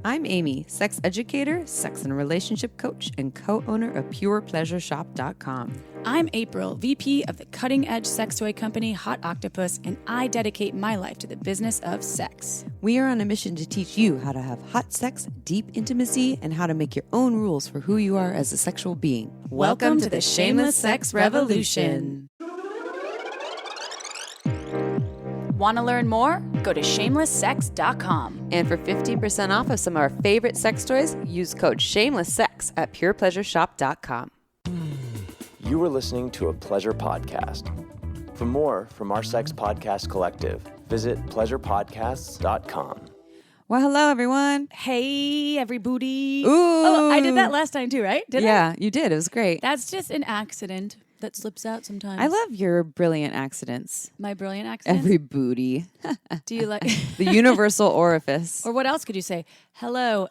I'm Amy, sex educator, sex and relationship coach, and co-owner of PurePleasureShop.com. I'm April, VP of the cutting-edge sex toy company Hot Octopus, and I dedicate my life to the business of sex. We are on a mission to teach you how to have hot sex, deep intimacy, and how to make your own rules for who you are as a sexual being. Welcome to the Shameless Sex Revolution. Want to learn more? Go to shamelesssex.com. And for 15% off of some of our favorite sex toys, use code SHAMELESSSEX at PurePleasureShop.com. You were listening to a pleasure podcast. For more from our sex podcast collective, visit pleasurepodcasts.com. Well, hello, everyone. Hey, everybody. Ooh. Oh, I did that last time too, right? Yeah, you did. It was great. That's just an accident that slips out sometimes. I love your brilliant accidents. My brilliant accident? Every booty. Do you like... The universal orifice. Or what else could you say? Hello,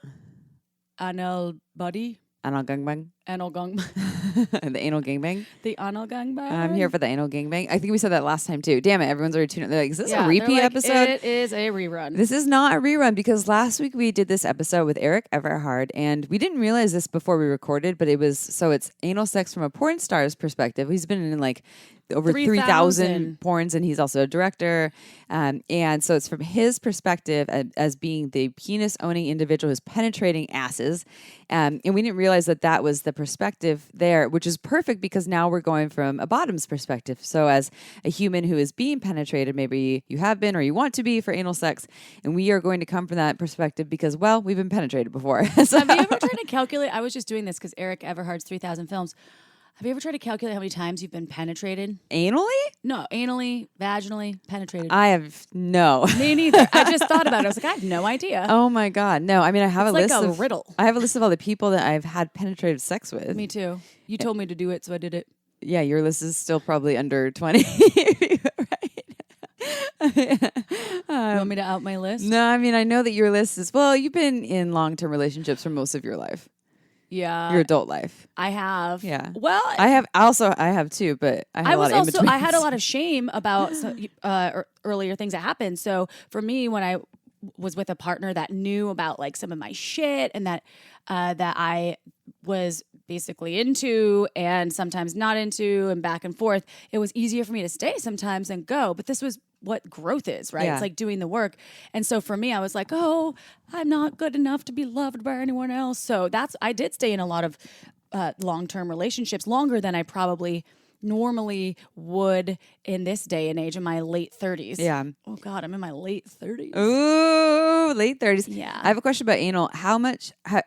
anal buddy. Anal gangbang. Anal gang. The anal gangbang. The anal gangbang. I'm here for the anal gangbang. I think we said that last time too. Damn it, everyone's already tuned in. They're like, is this a repeat episode? It is a rerun. This is not a rerun because last week we did this episode with Erik Everhard, and we didn't realize this before we recorded, but it's anal sex from a porn star's perspective. He's been in like over 3,000 porns, and he's also a director. And so it's from his perspective as being the penis-owning individual who's penetrating asses. And we didn't realize that was the perspective there, which is perfect because now we're going from a bottom's perspective. So as a human who is being penetrated, maybe you have been or you want to be for anal sex, and we are going to come from that perspective because, well, we've been penetrated before. So. Have you ever tried to calculate? I was just doing this because Erik Everhard's 3,000 films. Have you ever tried to calculate how many times you've been penetrated? Anally? No, anally, vaginally, penetrated. I have no. Me neither. I just thought about it. I was like, I have no idea. Oh my God. No, I mean, I have a list of riddle. I have a list of all the people that I've had penetrative sex with. Me too. You told me to do it, so I did it. Yeah, your list is still probably under 20. You want me to out my list? No, I mean, I know that your list is, well, you've been in long-term relationships for most of your life. Yeah. Your adult life. I have. Yeah. Well, I have too, but I had a lot of in-betweens. I had a lot of shame about earlier things that happened. So for me, when I was with a partner that knew about like some of my shit and that I was basically into and sometimes not into and back and forth, it was easier for me to stay sometimes and go. But this was what growth is, right? Yeah. It's like doing the work. And so for me, I was like, oh, I'm not good enough to be loved by anyone else. So I did stay in a lot of long-term relationships, longer than I probably normally would in this day and age in my late 30s. Yeah. Oh God, I'm in my late 30s. Ooh, late 30s. Yeah. I have a question about anal. How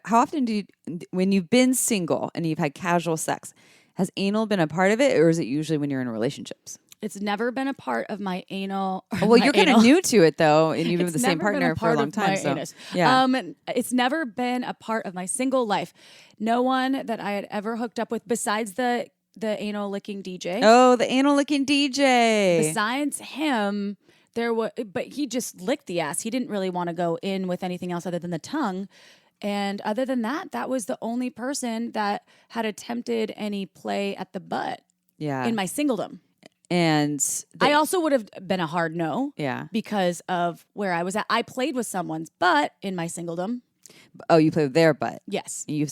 often do you, when you've been single and you've had casual sex, has anal been a part of it, or is it usually when you're in relationships? It's never been a part of my anal. Well, you're kind of new to it, though, and you've been with the same partner for a long time. So, yeah. It's never been a part of my single life. No one that I had ever hooked up with besides the anal licking DJ. Oh, the anal licking DJ. Besides him, but he just licked the ass. He didn't really want to go in with anything else other than the tongue. And other than that, that was the only person that had attempted any play at the butt. Yeah. In my singledom. And I also would have been a hard no. Yeah. Because of where I was at. I played with someone's butt in my singledom. Oh, you played with their butt? Yes. You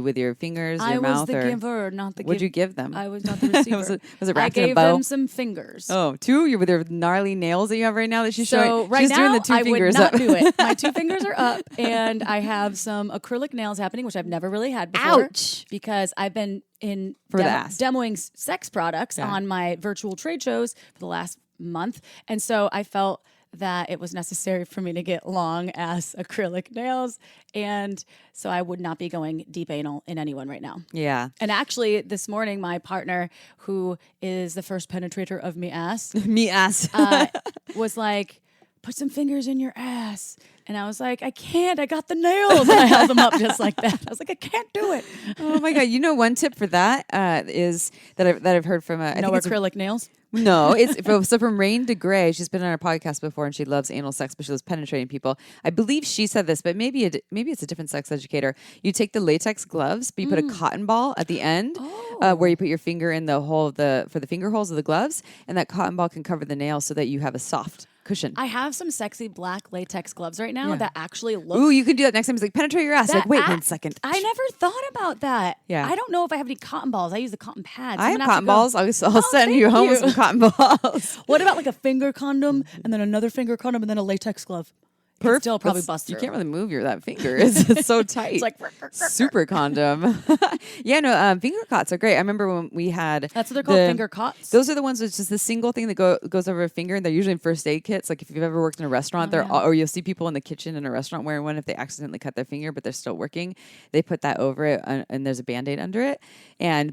with your fingers, your mouth? I was the giver, not the giver. What'd you give them? I was not the receiver. was it wrapped in a bow? I gave them some fingers. Oh, two? You're with your gnarly nails that you have right now that she's showing? So right she's now, doing the two I fingers would not up. do it. My two fingers are up, and I have some acrylic nails happening, which I've never really had before. Ouch! Because I've been demoing sex products on my virtual trade shows for the last month, and so I felt that it was necessary for me to get long ass acrylic nails, and so I would not be going deep anal in anyone right now. Yeah. And actually this morning my partner, who is the first penetrator of me ass was like, put some fingers in your ass. And I was like, I can't, I got the nails. And I held them up just like that. I was like, I can't do it. Oh my God. You know, one tip for that is that I've heard from no acrylic nails. No, it's so from Rain to Gray. She's been on our podcast before, and she loves anal sex, but she loves penetrating people. I believe she said this, but maybe it's a different sex educator. You take the latex gloves, but you put a cotton ball at the end, where you put your finger in the hole for the finger holes of the gloves, and that cotton ball can cover the nail so that you have a soft cushion. I have some sexy black latex gloves right now that actually look. Ooh, you can do that next time. It's like penetrate your ass. Like, wait 1 second. I never thought about that. Yeah. I don't know if I have any cotton balls. I use the cotton pads. I have cotton balls. I'll send you home with some cotton balls. What about like a finger condom and then another finger condom and then a latex glove? Perfect. Still probably bust through. You can't really move that finger. It's so tight. It's like super condom. Finger cots are great. I remember when we had that's what they're called, finger cots. Those are the ones with just the single thing that goes over a finger. And they're usually in first aid kits. Like if you've ever worked in a restaurant, or you'll see people in the kitchen in a restaurant wearing one if they accidentally cut their finger, but they're still working. They put that over it, and there's a Band-Aid under it.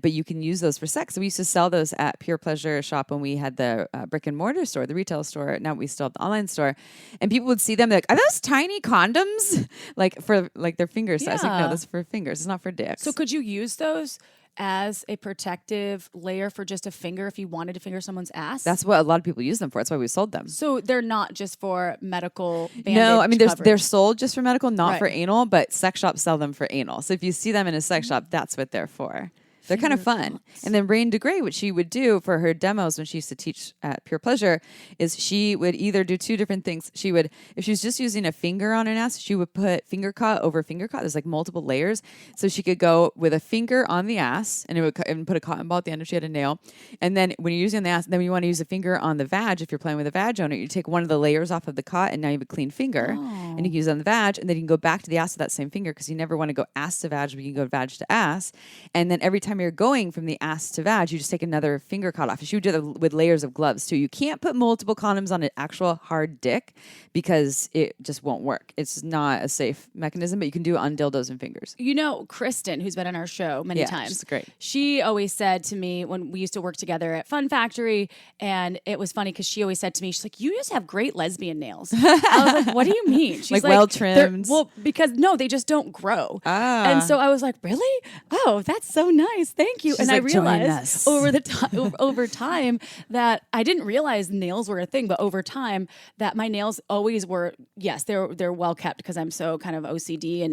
But you can use those for sex. So we used to sell those at Pure Pleasure Shop when we had the brick and mortar store, the retail store. Now we still have the online store, and people would see them. They're like, are those tiny condoms? Like for like their finger size? Like, no, that's for fingers. It's not for dicks. So could you use those as a protective layer for just a finger if you wanted to finger someone's ass? That's what a lot of people use them for. That's why we sold them. So they're not just for medical bandage No, I mean coverage. they're sold just for medical, not for anal, but sex shops sell them for anal. So if you see them in a sex shop, that's what they're for. They're kind of fun. And then Rain DeGray, what she would do for her demos when she used to teach at Pure Pleasure is she would either do two different things. She would, if she was just using a finger on an ass, she would put finger cot over finger cot. There's like multiple layers. So she could go with a finger on the ass and it would and put a cotton ball at the end if she had a nail. And then when you're using the ass, then when you want to use a finger on the vag, if you're playing with a vag owner, you take one of the layers off of the cot and now you have a clean finger. And you can use it on the vag and then you can go back to the ass with that same finger because you never want to go ass to vag, but you can go vag to ass. And then every time you're going from the ass to vag, you just take another finger cut off. She would do that with layers of gloves too. You can't put multiple condoms on an actual hard dick because it just won't work. It's not a safe mechanism, but you can do it on dildos and fingers. You know, Kristen, who's been on our show many times. She's great. She always said to me when we used to work together at Fun Factory, and it was funny because she always said to me, she's like, you just have great lesbian nails. I was like, what do you mean? She's like well trimmed? Well, because no, they just don't grow. And so I was like, really? Oh, that's so nice. Thank you. She's and like, I realized over time that I didn't realize nails were a thing, but over time that my nails always were, yes, they're well kept because I'm so kind of OCD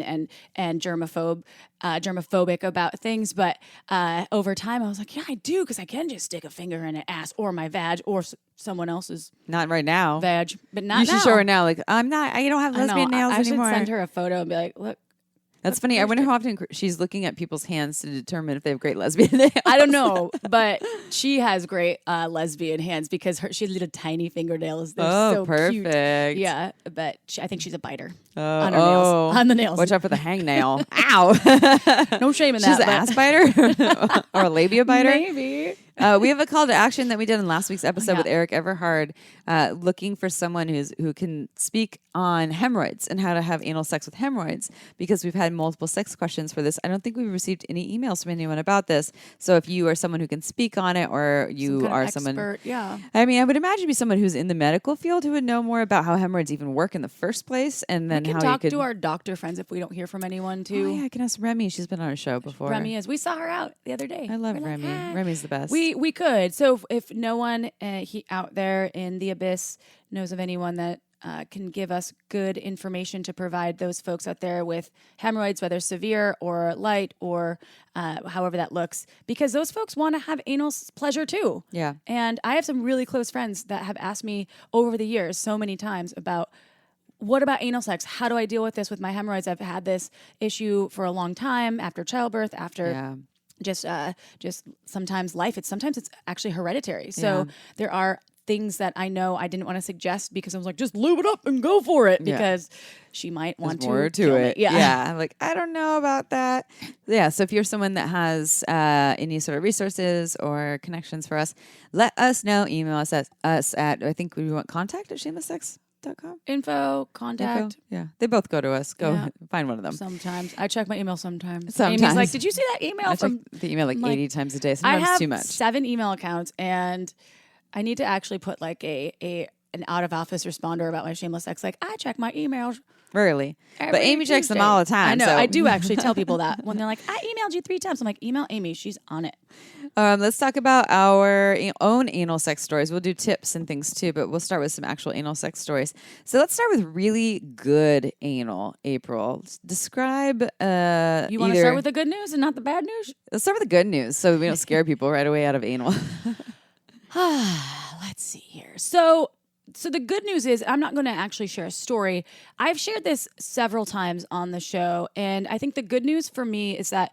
and germophobic about things. But over time I was like, yeah, I do, because I can just stick a finger in an ass or my vag or someone else's. Not right now. Vag, but not now. You should show her now. Like, I don't have lesbian nails anymore. I should send her a photo and be like, look. That's funny. I wonder how often she's looking at people's hands to determine if they have great lesbian nails. I don't know, but she has great lesbian hands because she has little tiny fingernails. They're so perfect. Cute. Yeah, but I think she's a biter on her nails. On the nails. Watch out for the hangnail. Ow. No shame in that. She's an ass biter or a labia biter. Maybe. We have a call to action that we did in last week's episode with Erik Everhard, looking for someone who can speak on hemorrhoids and how to have anal sex with hemorrhoids, because we've had multiple sex questions for this. I don't think we've received any emails from anyone about this. So if you are someone who can speak on it, or you are someone, I mean, I would imagine be someone who's in the medical field who would know more about how hemorrhoids even work in the first place, and then we can talk to our doctor friends if we don't hear from anyone too. Oh yeah, I can ask Remy. She's been on our show before. Remy is. We saw her out the other day. I love Remy. Remy's the best. We could. So if no one out there in the abyss knows of anyone that can give us good information to provide those folks out there with hemorrhoids, whether severe or light or however that looks, because those folks want to have anal pleasure too. Yeah. And I have some really close friends that have asked me over the years so many times about, what about anal sex? How do I deal with this with my hemorrhoids? I've had this issue for a long time after childbirth, after just sometimes life. Sometimes it's actually hereditary. So there are things that I know I didn't want to suggest because I was like, just lube it up and go for it, because she might want more to kill it. Me. Yeah. I'm like, I don't know about that. Yeah. So if you're someone that has any sort of resources or connections for us, let us know. Email us at I think we want contact@shamelesssex.com. Info, contact. Yeah. They both go to us. Go find one of them. Sometimes. I check my email sometimes. Sometimes. Amy's like, did you see that email? I check the email like 80 times a day. Sometimes I have too much. 7 email accounts, and I need to actually put like an out of office responder about my shameless sex. Like, I check my emails. Rarely. But Amy checks them all the time. I know. So. I do actually tell people that when they're like, I emailed you 3 times. I'm like, email Amy. She's on it. Let's talk about our own anal sex stories. We'll do tips and things too, but we'll start with some actual anal sex stories. So let's start with really good anal. April, describe. You want to start with the good news and not the bad news? Let's start with the good news so we don't scare people right away out of anal. Let's see here. So So the good news is I'm not going to actually share a story. I've shared this several times on the show, and I think the good news for me is that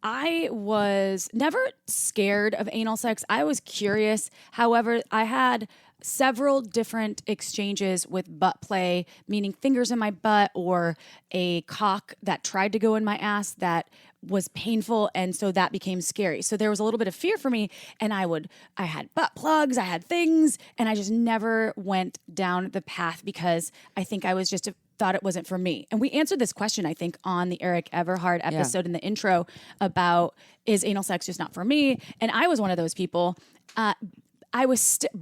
I was never scared of anal sex. I was curious. However, I had several different exchanges with butt play, meaning fingers in my butt or a cock that tried to go in my ass that was painful, and so that became scary. So there was a little bit of fear for me, and I had butt plugs, I had things, and I just never went down the path because I think I was just thought it wasn't for me. And we answered this question, I think, on the Erik Everhard episode in the intro about, is anal sex just not for me? And I was one of those people. I was still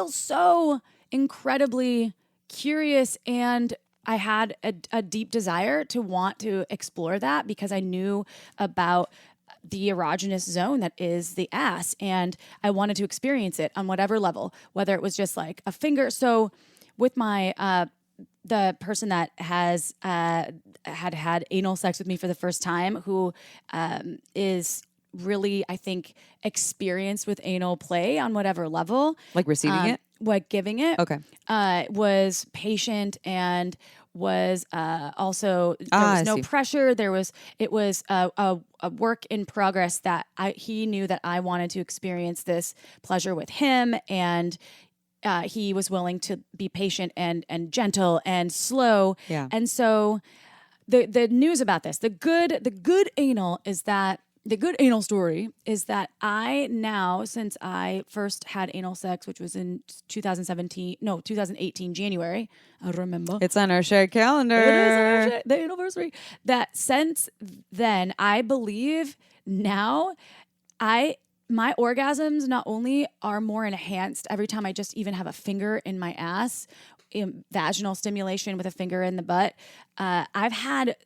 so incredibly curious, and I had a deep desire to want to explore that because I knew about the erogenous zone that is the ass, and I wanted to experience it on whatever level, whether it was just like a finger. So with my the person that has had anal sex with me for the first time, who is really, I think, experienced with anal play on whatever level. Like receiving it? Like giving it. Okay. Was patient and was also, there was no pressure. It was a work in progress that he knew that I wanted to experience this pleasure with him, and he was willing to be patient and gentle and slow. Yeah. And so the news about this, the good anal story is that I now, since I first had anal sex, which was in 2018, January, I remember. It's on our shared calendar. It is on the anniversary. That since then, I believe now my orgasms not only are more enhanced every time I just even have a finger in my ass, vaginal stimulation with a finger in the butt. I've had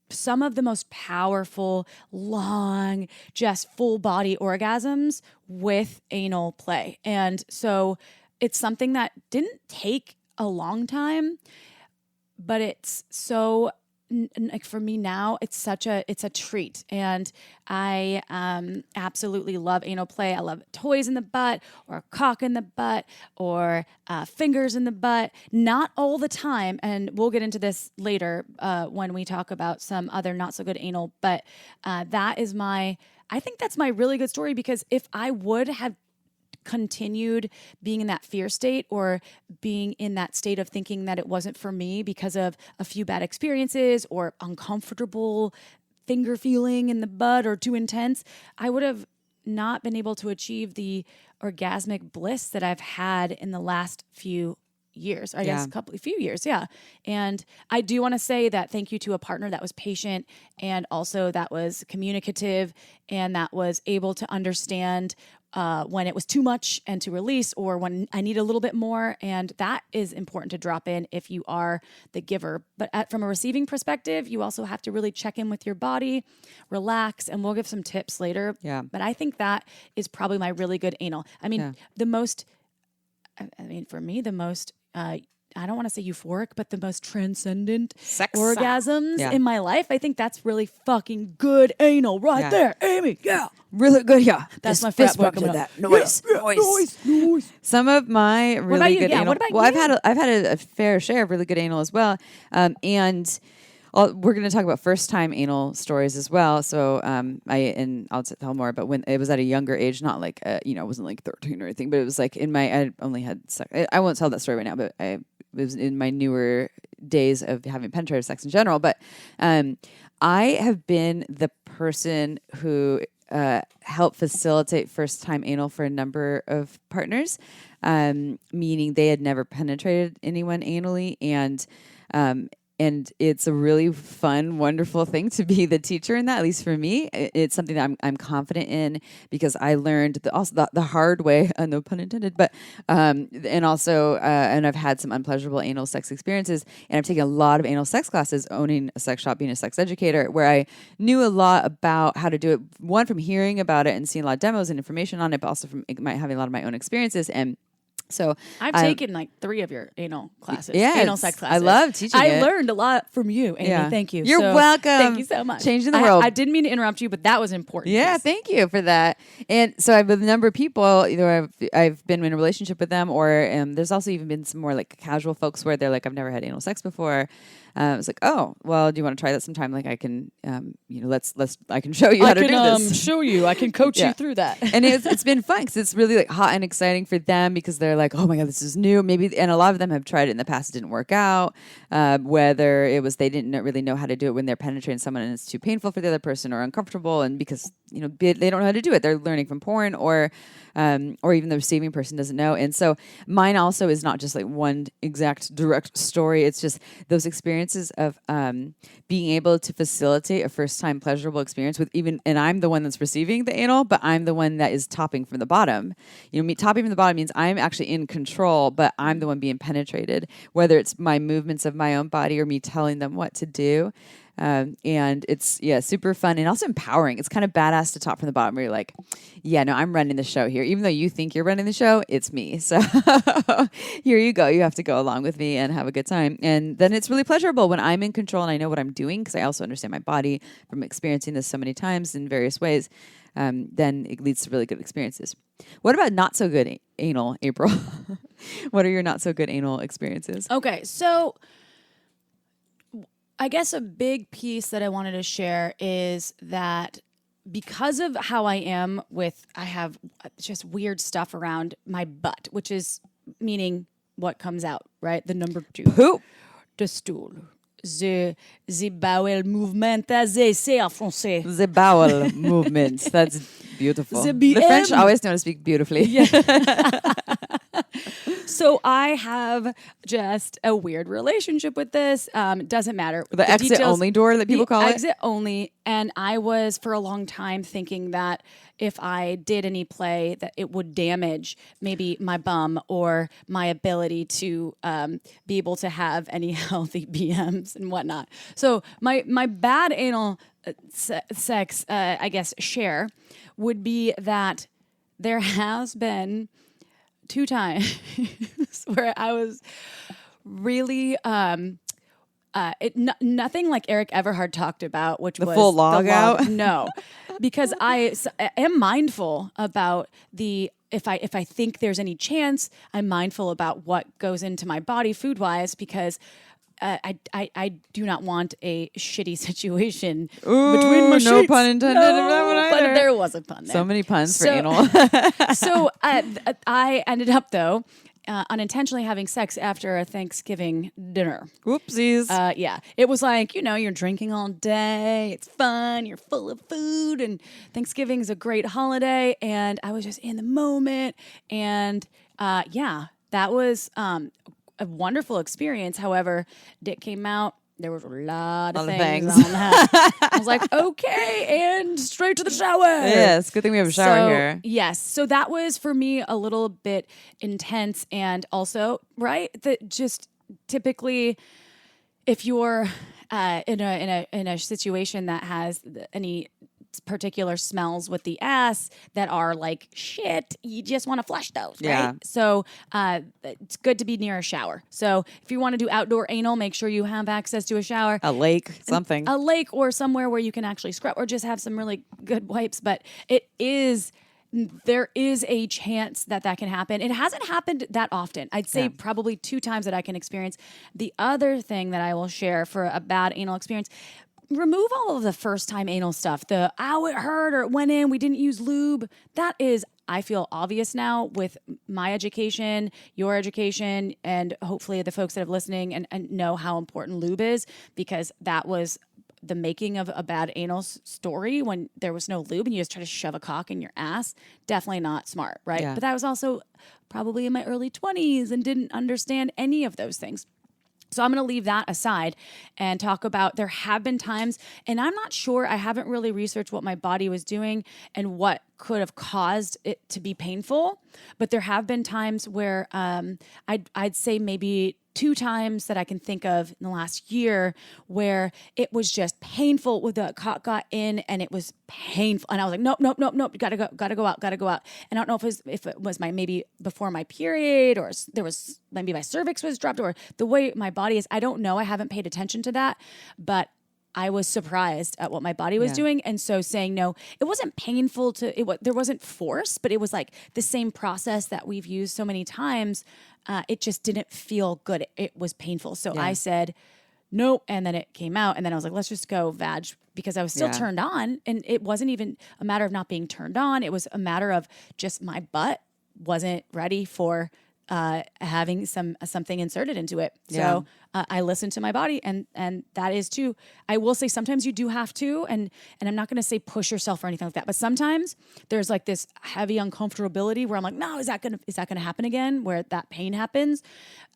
some of the most powerful, long, just full body orgasms with anal play. And so it's something that didn't take a long time, but it's so, like, for me now, it's a treat. And I absolutely love anal play. I love toys in the butt, or a cock in the butt, or fingers in the butt. Not all the time, and we'll get into this later when we talk about some other not so good anal, but I think that's my really good story, because if I would have continued being in that fear state, or being in that state of thinking that it wasn't for me because of a few bad experiences or uncomfortable finger feeling in the butt or too intense, I would have not been able to achieve the orgasmic bliss that I've had in the last few years, I guess a few years. Yeah. And I do want to say that thank you to a partner that was patient, and also that was communicative, and that was able to understand when it was too much and to release, or when I need a little bit more. And that is important to drop in if you are the giver. But from a receiving perspective, you also have to really check in with your body, relax, and we'll give some tips later. Yeah. But I think that is probably my really good anal. I mean, for me, the most, I don't want to say euphoric, but the most transcendent Sex orgasms in my life. I think that's really fucking good anal right there, Amy. Yeah. Really good, yeah. That's my frat boy coming that. up. Noise. Some of my really good anal. What about you? I've had a fair share of really good anal as well, and we're going to talk about first time anal stories as well. So I'll tell more. But when it was at a younger age, not like it wasn't like 13 or anything, but it was like I only had sex. I won't tell that story right now, but it was in my newer days of having penetrative sex in general. But I have been the person who helped facilitate first time anal for a number of partners, meaning they had never penetrated anyone anally, and it's a really fun, wonderful thing to be the teacher in that. At least for me, it's something that I'm confident in, because I learned the hard way, no pun intended. But and I've had some unpleasurable anal sex experiences, and I've taken a lot of anal sex classes, owning a sex shop, being a sex educator, where I knew a lot about how to do it. One, from hearing about it and seeing a lot of demos and information on it, but also from having a lot of my own experiences. And So I've taken like 3 of your anal classes. Yeah, Anal sex classes. I love teaching I it. learned a lot from you, Amy. Yeah. Thank you. You're So, welcome. Thank you so much. Changing the world. I didn't mean to interrupt you, but that was important. Yeah, Yes. thank you for that. And so I've with a number of people, either I've been in a relationship with them, or there's also even been some more like casual folks where they're like, I've never had anal sex before. It's like, oh, well, do you want to try that sometime? Like, I can, I can show you how to do this. show you. I can coach Yeah. you through that. And it's been fun because it's really like hot and exciting for them because they're like, oh my God, this is new. Maybe, and a lot of them have tried it in the past. It didn't work out. Whether it was they didn't really know how to do it when they're penetrating someone and it's too painful for the other person or uncomfortable, and because they don't know how to do it, they're learning from porn or even the receiving person doesn't know. And so mine also is not just like one exact direct story. It's just those experiences of being able to facilitate a first time pleasurable experience with and I'm the one that's receiving the anal, but I'm the one that is topping from the bottom. Topping from the bottom means I'm actually in control, but I'm the one being penetrated, whether it's my movements of my own body or me telling them what to do. And it's super fun and also empowering. It's kind of badass to top from the bottom where you're like, yeah, no, I'm running the show here. Even though you think you're running the show, it's me. So here you go. You have to go along with me and have a good time. And then it's really pleasurable when I'm in control and I know what I'm doing because I also understand my body from experiencing this so many times in various ways. Then it leads to really good experiences. What about not so good anal, April? What are your not so good anal experiences? Okay, so I guess a big piece that I wanted to share is that because of how I am I have just weird stuff around my butt, which is meaning what comes out, right? The number 2. Poop. The stool. The bowel movement, as they say en français. The bowel movements. That's beautiful. The The French BM. always know to speak beautifully. Yeah. So I have just a weird relationship with this. Doesn't matter. The exit details- only door that people the call it. exit only. And I was for a long time thinking that if I did any play that it would damage maybe my bum or my ability to be able to have any healthy BMs and whatnot. So my bad anal sex, I guess, share would be that there has been 2 times where I was really nothing like Erik Everhard talked about, which was full log out? No, because I am mindful about if I think there's any chance, I'm mindful about what goes into my body food wise because. I do not want a shitty situation between my no sheets. pun intended in that one But either. there was a pun there. So many puns for So- anal. So I ended up, though, unintentionally having sex after a Thanksgiving dinner. Whoopsies. Yeah. It was like, you're drinking all day. It's fun. You're full of food. And Thanksgiving is a great holiday. And I was just in the moment. And that was a wonderful experience. However, dick came out. There was a lot of things on that. I was like, okay, and straight to the shower. Yes, good thing we have a shower So, here. Yes. So that was for me a little bit intense. And also, right, that just typically if you're in a situation that has any particular smells with the ass that are like shit, you just want to flush those, right? Yeah. So it's good to be near a shower. So if you want to do outdoor anal, make sure you have access to a shower, A lake, something. a lake, or somewhere where you can actually scrub, or just have some really good wipes. But there is a chance that can happen. It hasn't happened that often. I'd say probably 2 times that I can experience. The other thing that I will share for a bad anal experience, remove all of the first time anal stuff. It hurt or it went in, we didn't use lube. That is, I feel, obvious now with my education, your education, and hopefully the folks that are listening and know how important lube is, because that was the making of a bad anal story when there was no lube and you just try to shove a cock in your ass. Definitely not smart, right? Yeah. But that was also probably in my early 20s and didn't understand any of those things. So I'm going to leave that aside and talk about there have been times, and I'm not sure, I haven't really researched what my body was doing and what could have caused it to be painful, but there have been times where I'd say maybe 2 times that I can think of in the last year where it was just painful with the cot got in and it was painful. And I was like, nope. Gotta go out. And I don't know if it was maybe before my period or there was maybe my cervix was dropped or the way my body is. I don't know. I haven't paid attention to that, but I was surprised at what my body was doing. And so saying no, it wasn't painful there wasn't force, but it was like the same process that we've used so many times. It just didn't feel good. It was painful. So I said no. And then it came out and then I was like, let's just go vag because I was still turned on. And it wasn't even a matter of not being turned on. It was a matter of just my butt wasn't ready for having something inserted into it. So I listened to my body and that is too. I will say sometimes you do have to, and I'm not going to say push yourself or anything like that, but sometimes there's like this heavy uncomfortability where I'm like, no, is that going to happen again? Where that pain happens.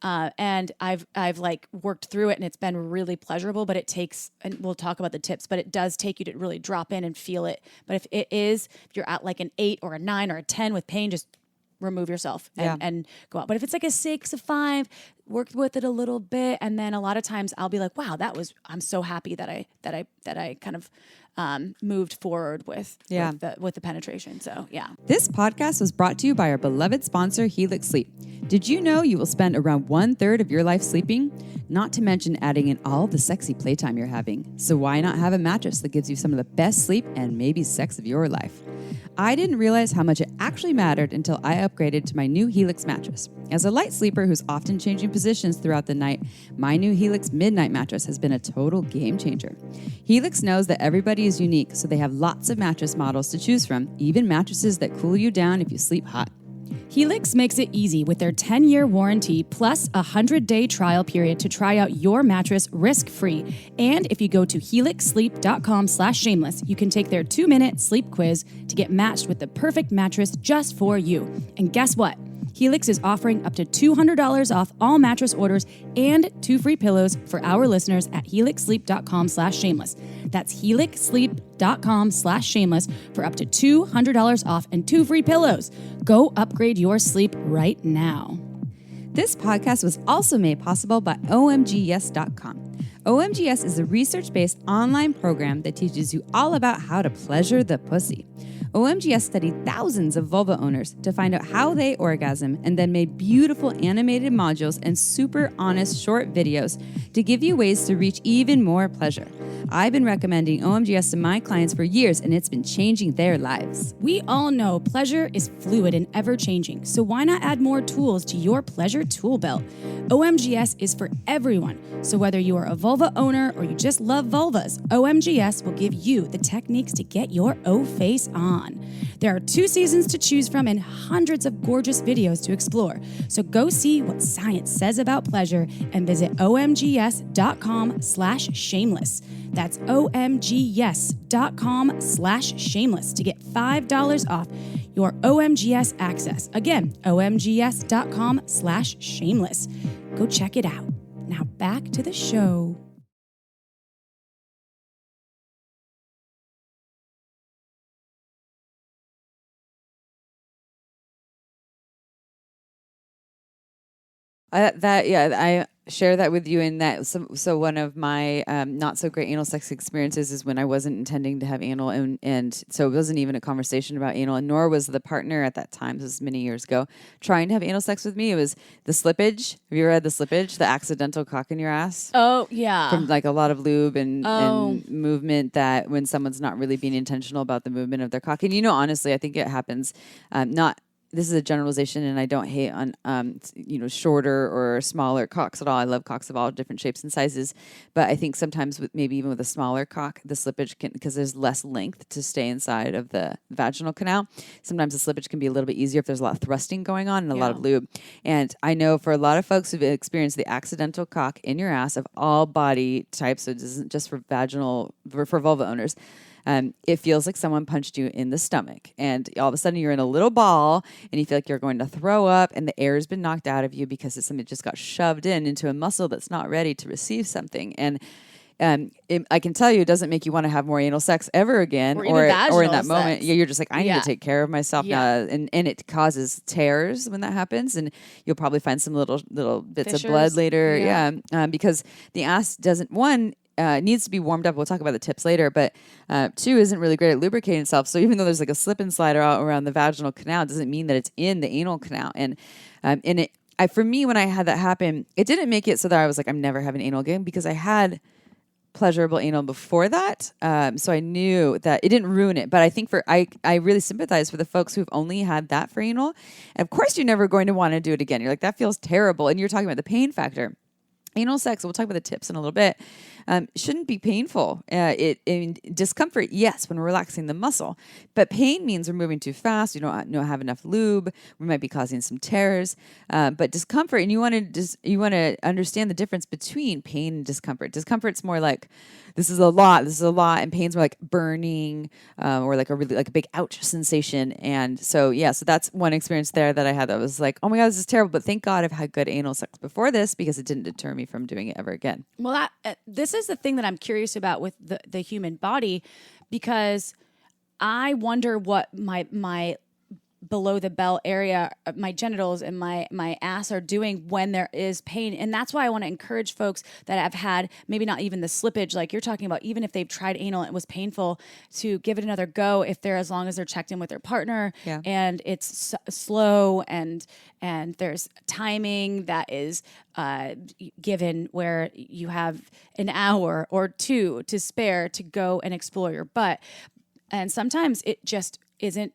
And I've like worked through it and it's been really pleasurable, but it takes, and we'll talk about the tips, but it does take you to really drop in and feel it. But if you're at like an 8 or a 9 or a 10 with pain, just remove yourself and go out. But if it's like a 6, a 5, work with it a little bit. And then a lot of times I'll be like, wow, I'm so happy that I kind of moved forward with the penetration. So This podcast was brought to you by our beloved sponsor, Helix Sleep. Did you know you will spend around 1/3 of your life sleeping? Not to mention adding in all the sexy playtime you're having. So why not have a mattress that gives you some of the best sleep and maybe sex of your life? I didn't realize how much it actually mattered until I upgraded to my new Helix mattress. As a light sleeper who's often changing positions throughout the night, my new Helix Midnight mattress has been a total game changer. Helix knows that everybody is unique, so they have lots of mattress models to choose from, even mattresses that cool you down if you sleep hot. Helix makes it easy with their 10-year warranty plus a 100-day trial period to try out your mattress risk-free. And if you go to helixsleep.com/shameless, you can take their 2-minute sleep quiz to get matched with the perfect mattress just for you. And guess what? Helix is offering up to $200 off all mattress orders and 2 free pillows for our listeners at helixsleep.com/shameless. That's helixsleep.com/shameless for up to $200 off and 2 free pillows. Go upgrade your sleep right now. This podcast was also made possible by omgyes.com. OMGYes is a research-based online program that teaches you all about how to pleasure the pussy. OMGYes studied thousands of vulva owners to find out how they orgasm and then made beautiful animated modules and super honest short videos to give you ways to reach even more pleasure. I've been recommending OMGYes to my clients for years and it's been changing their lives. We all know pleasure is fluid and ever-changing, so why not add more tools to your pleasure tool belt? OMGYes is for everyone, so whether you are a vulva owner or you just love vulvas, OMGYes will give you the techniques to get your O-face on. There are 2 seasons to choose from and hundreds of gorgeous videos to explore. So go see what science says about pleasure and visit omgyes.com/shameless. That's omgyes.com/shameless to get $5 off your OMGYes access. Again, omgyes.com/shameless. Go check it out. Now back to the show. I share that with you in that. So one of my not so great anal sex experiences is when I wasn't intending to have anal, and so it wasn't even a conversation about anal, and nor was the partner at that time, this was many years ago, trying to have anal sex with me. It was the slippage. Have you ever had the slippage, the accidental cock in your ass? Oh, yeah. From like a lot of lube and movement, that when someone's not really being intentional about the movement of their cock. And honestly, I think it happens this is a generalization, and I don't hate on, shorter or smaller cocks at all. I love cocks of all different shapes and sizes, but I think sometimes maybe even with a smaller cock, the slippage can, because there's less length to stay inside of the vaginal canal. Sometimes the slippage can be a little bit easier if there's a lot of thrusting going on and a lot of lube. And I know for a lot of folks who've experienced the accidental cock in your ass of all body types, so it isn't just for vulva owners. It feels like someone punched you in the stomach, and all of a sudden you're in a little ball and you feel like you're going to throw up, and the air has been knocked out of you because something just got shoved into a muscle that's not ready to receive something. And I can tell you, it doesn't make you want to have more anal sex ever again, Or even vaginal in that moment. sex. Yeah, you're just like, I need Yeah. to take care of myself Yeah. now, and it causes tears when that happens, and you'll probably find some little bits of blood Fissures. later. Yeah. Yeah, because the ass doesn't needs to be warmed up. We'll talk about the tips later, but 2 isn't really great at lubricating itself. So even though there's like a slip and slider out around the vaginal canal, it doesn't mean that it's in the anal canal. And for me, when I had that happen, it didn't make it so that I was like, I'm never having anal again, because I had pleasurable anal before that. So I knew that it didn't ruin it. But I think I really sympathize for the folks who've only had that for anal. And of course, you're never going to want to do it again. You're like, that feels terrible. And you're talking about the pain factor. Anal sex, we'll talk about the tips in a little bit, shouldn't be painful. Discomfort, yes, when we're relaxing the muscle. But pain means we're moving too fast. You don't have enough lube. We might be causing some tears. But discomfort, and you want to understand the difference between pain and discomfort. Discomfort's more like, this is a lot, and pain's more like burning, or like a really like a big ouch sensation. And so that's one experience there that I had that was like, oh my God, this is terrible. But thank God I've had good anal sex before this, because it didn't deter me from doing it ever again. Well, this is the thing that I'm curious about with the human body, because I wonder what my below the belt area, my genitals and my ass are doing when there is pain. And that's why I want to encourage folks that have had maybe not even the slippage like you're talking about, even if they've tried anal and it was painful, to give it another go as long as they're checked in with their partner. Yeah. And it's slow and there's timing that is given where you have an hour or 2 to spare to go and explore your butt. And sometimes it just isn't.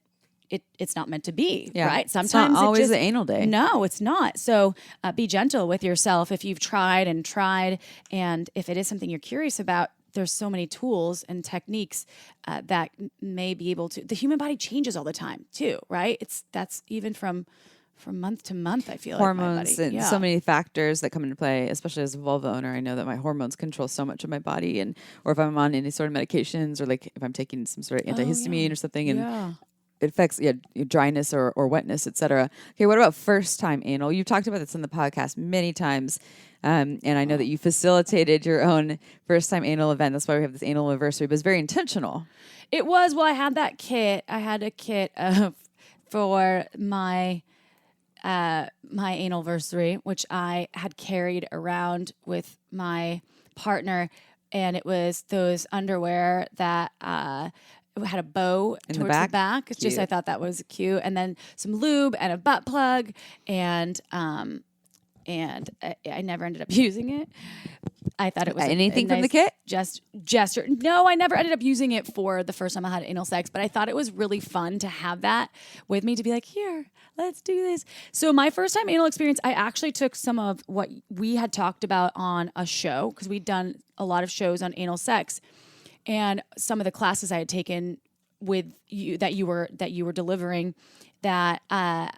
It's not meant to be, right? Sometimes it's not always the anal day. No, it's not. So be gentle with yourself if you've tried, and if it is something you're curious about. There's so many tools and techniques that may be able to. The human body changes all the time too, right? That's even from month to month. I feel hormones like my body, and so many factors that come into play. Especially as a vulva owner, I know that my hormones control so much of my body, or if I'm on any sort of medications, or like if I'm taking some sort of antihistamine or something, and it affects your dryness or wetness, etc. Okay, what about first time anal? You've talked about this in the podcast many times, and I know that you facilitated your own first time anal event. That's why we have this anal anniversary, but it's very intentional. It was. Well, I had that kit. I had a kit for my anniversary, which I had carried around with my partner, and it was those underwear that had a bow In towards the the back. It's just, I thought that was cute. And then some lube and a butt plug, and I never ended up using it. I thought it was anything from the kit? Gesture. No, I never ended up using it for the first time I had anal sex, but I thought it was really fun to have that with me, to be like, here, let's do this. So my first time anal experience, I actually took some of what we had talked about on a show, because we'd done a lot of shows on anal sex. And some of the classes I had taken with you that you were delivering, that I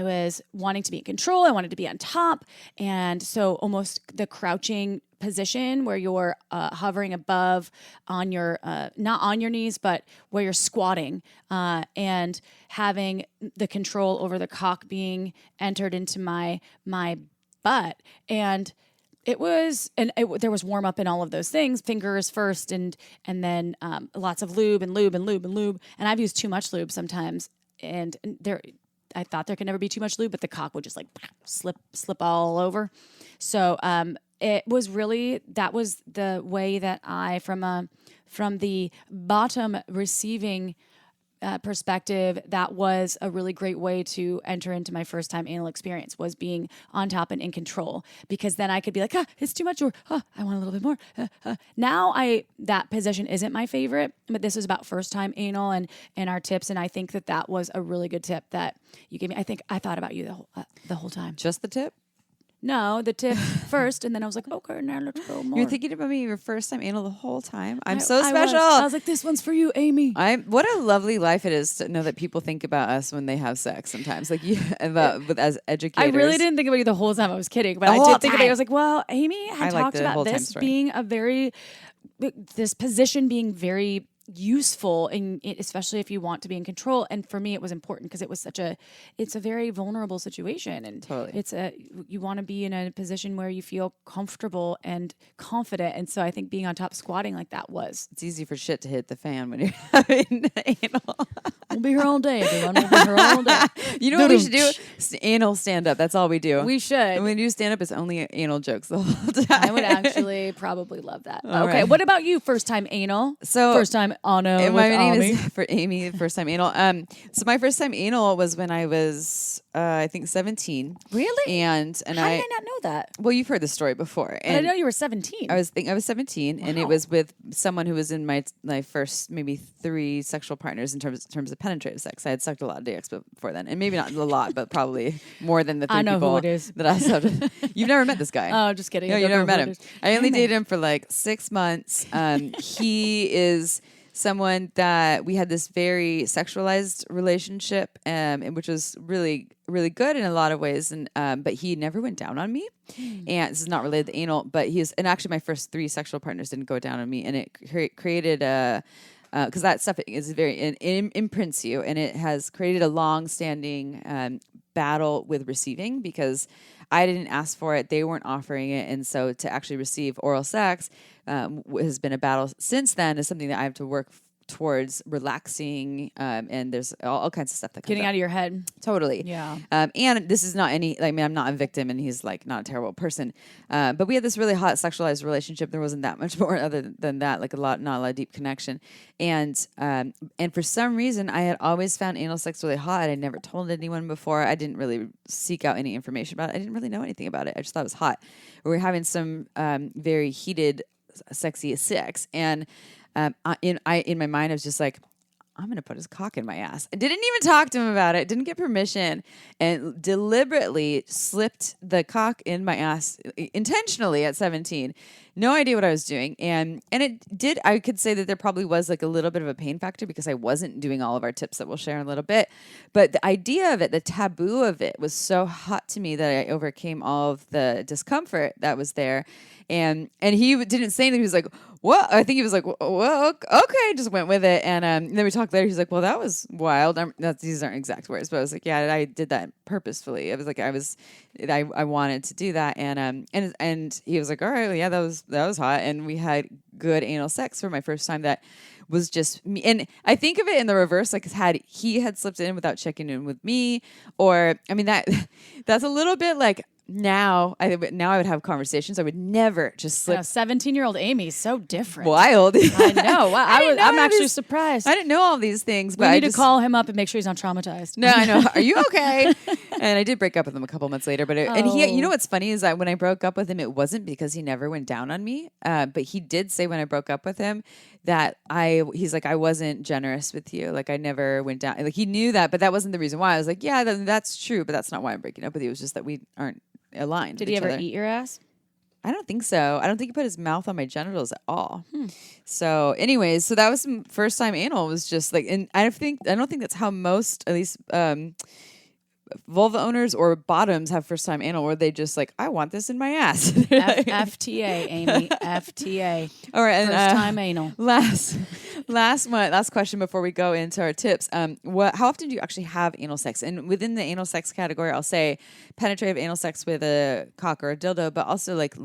was wanting to be in control. I wanted to be on top. And so almost the crouching position where you're hovering above on your, not on your knees, but where you're squatting, and having the control over the cock being entered into my butt. And it was, there was warm up and all of those things, fingers first, and then lots of lube and lube and lube and lube. And I've used too much lube sometimes, and I thought there could never be too much lube, but the cock would just like slip all over. So it was really, that was the way that I, from the bottom receiving perspective, that was a really great way to enter into my first time anal experience, was being on top and in control, because then I could be like, it's too much, or I want a little bit more. Now that position isn't my favorite, but this is about first time anal and our tips, and I think that was a really good tip that you gave me. I think I thought about you the whole time. Just the tip? No, the tip first, and then I was like, okay, now let's go more. You're thinking about me your first time anal the whole time. I'm so special. I was like, this one's for you, Amy. What a lovely life it is to know that people think about us when they have sex sometimes. Like as educators. I really didn't think about you the whole time. I was kidding, but I did think about you. I was like, well, Amy had talked about this being this position being very useful, and especially if you want to be in control. And for me, it was important because it's a very vulnerable situation, and Totally. you want to be in a position where you feel comfortable and confident. And so I think being on top squatting like that It's easy for shit to hit the fan when you're having anal. we'll be here all day, everyone. We'll be here all day. You know what we should do? Anal stand up. That's all we do. We should. And when we do stand up, it's only anal jokes the whole time. I would actually probably love that. All Okay, right. what about you? First time anal? So first time ano. And with my name Ami? is for Amy. First time anal. So my first time anal was when I was, I think 17. Really? And How did I not know that? well, you've heard the story before. But I know you were 17. I was 17, and it was with someone who was in my first maybe 3 sexual partners in terms of penetrative sex. I had sucked a lot of dicks before then, and maybe not a lot, but probably more than the 3 I know people who it is. that I sucked. You've never met this guy. Oh, just kidding. No, I you don't never know met who him. it is. I only Damn dated it. him for like 6 months. He is someone that we had this very sexualized relationship, and which was really, really good in a lot of ways. And but he never went down on me. And this is not related to anal, but and actually my first 3 sexual partners didn't go down on me, and it created a. Because that stuff is it imprints you, and it has created a long-standing battle with receiving, because I didn't ask for it, they weren't offering it, and so to actually receive oral sex has been a battle since then. Is something that I have to work towards relaxing, and there's all kinds of stuff that comes Getting up. out of your head. Totally. Yeah. And this is not I'm not a victim, and he's like not a terrible person. But we had this really hot sexualized relationship. There wasn't that much more other than that, like not a lot of deep connection. And for some reason, I had always found anal sex really hot. I never told anyone before. I didn't really seek out any information about it. I didn't really know anything about it. I just thought it was hot. We were having some very heated, sexy sex, and in my mind, I was just like, I'm going to put his cock in my ass. I didn't even talk to him about it. Didn't get permission, and deliberately slipped the cock in my ass intentionally at 17. No idea what I was doing. And it did, I could say that there probably was like a little bit of a pain factor because I wasn't doing all of our tips that we'll share in a little bit. But the idea of it, the taboo of it was so hot to me that I overcame all of the discomfort that was there. And he didn't say anything. He was like, "What?" I think he was like, "Well, okay," just went with it. And then we talked later. He's like, "Well, that was wild." These aren't exact words, but I was like, "Yeah, I did that purposefully." I was like, I wanted to do that. And he was like, "All right, well, yeah, that was hot." And we had good anal sex for my first time. That was just me. And I think of it in the reverse, like had he slipped in without checking in with me, or I mean that's a little bit like. Now I would have conversations. I would never just slip. 17-year-old Amy is so different. Wild. I know. Wow. I'm actually these, surprised. I didn't know all these things, but we I need just to call him up and make sure he's not traumatized. No, I know. Are you okay? And I did break up with him a couple months later. But and he, you know what's funny is that when I broke up with him, it wasn't because he never went down on me. But he did say when I broke up with him that he's like, I wasn't generous with you. Like I never went down. Like he knew that, but that wasn't the reason why. I was like, yeah, that's true, but that's not why I'm breaking up with you. It was just that we aren't aligned. Did he ever eat your ass? I don't think so. I don't think he put his mouth on my genitals at all. So anyways, so that was some first time anal. It was just like, and I don't think that's how most, at least vulva owners or bottoms have first time anal, where they just like, I want this in my ass. FTA, Amy. FTA. All right. And, First time anal. Last question before we go into our tips. How often do you actually have anal sex? And within the anal sex category, I'll say penetrative anal sex with a cock or a dildo, but also like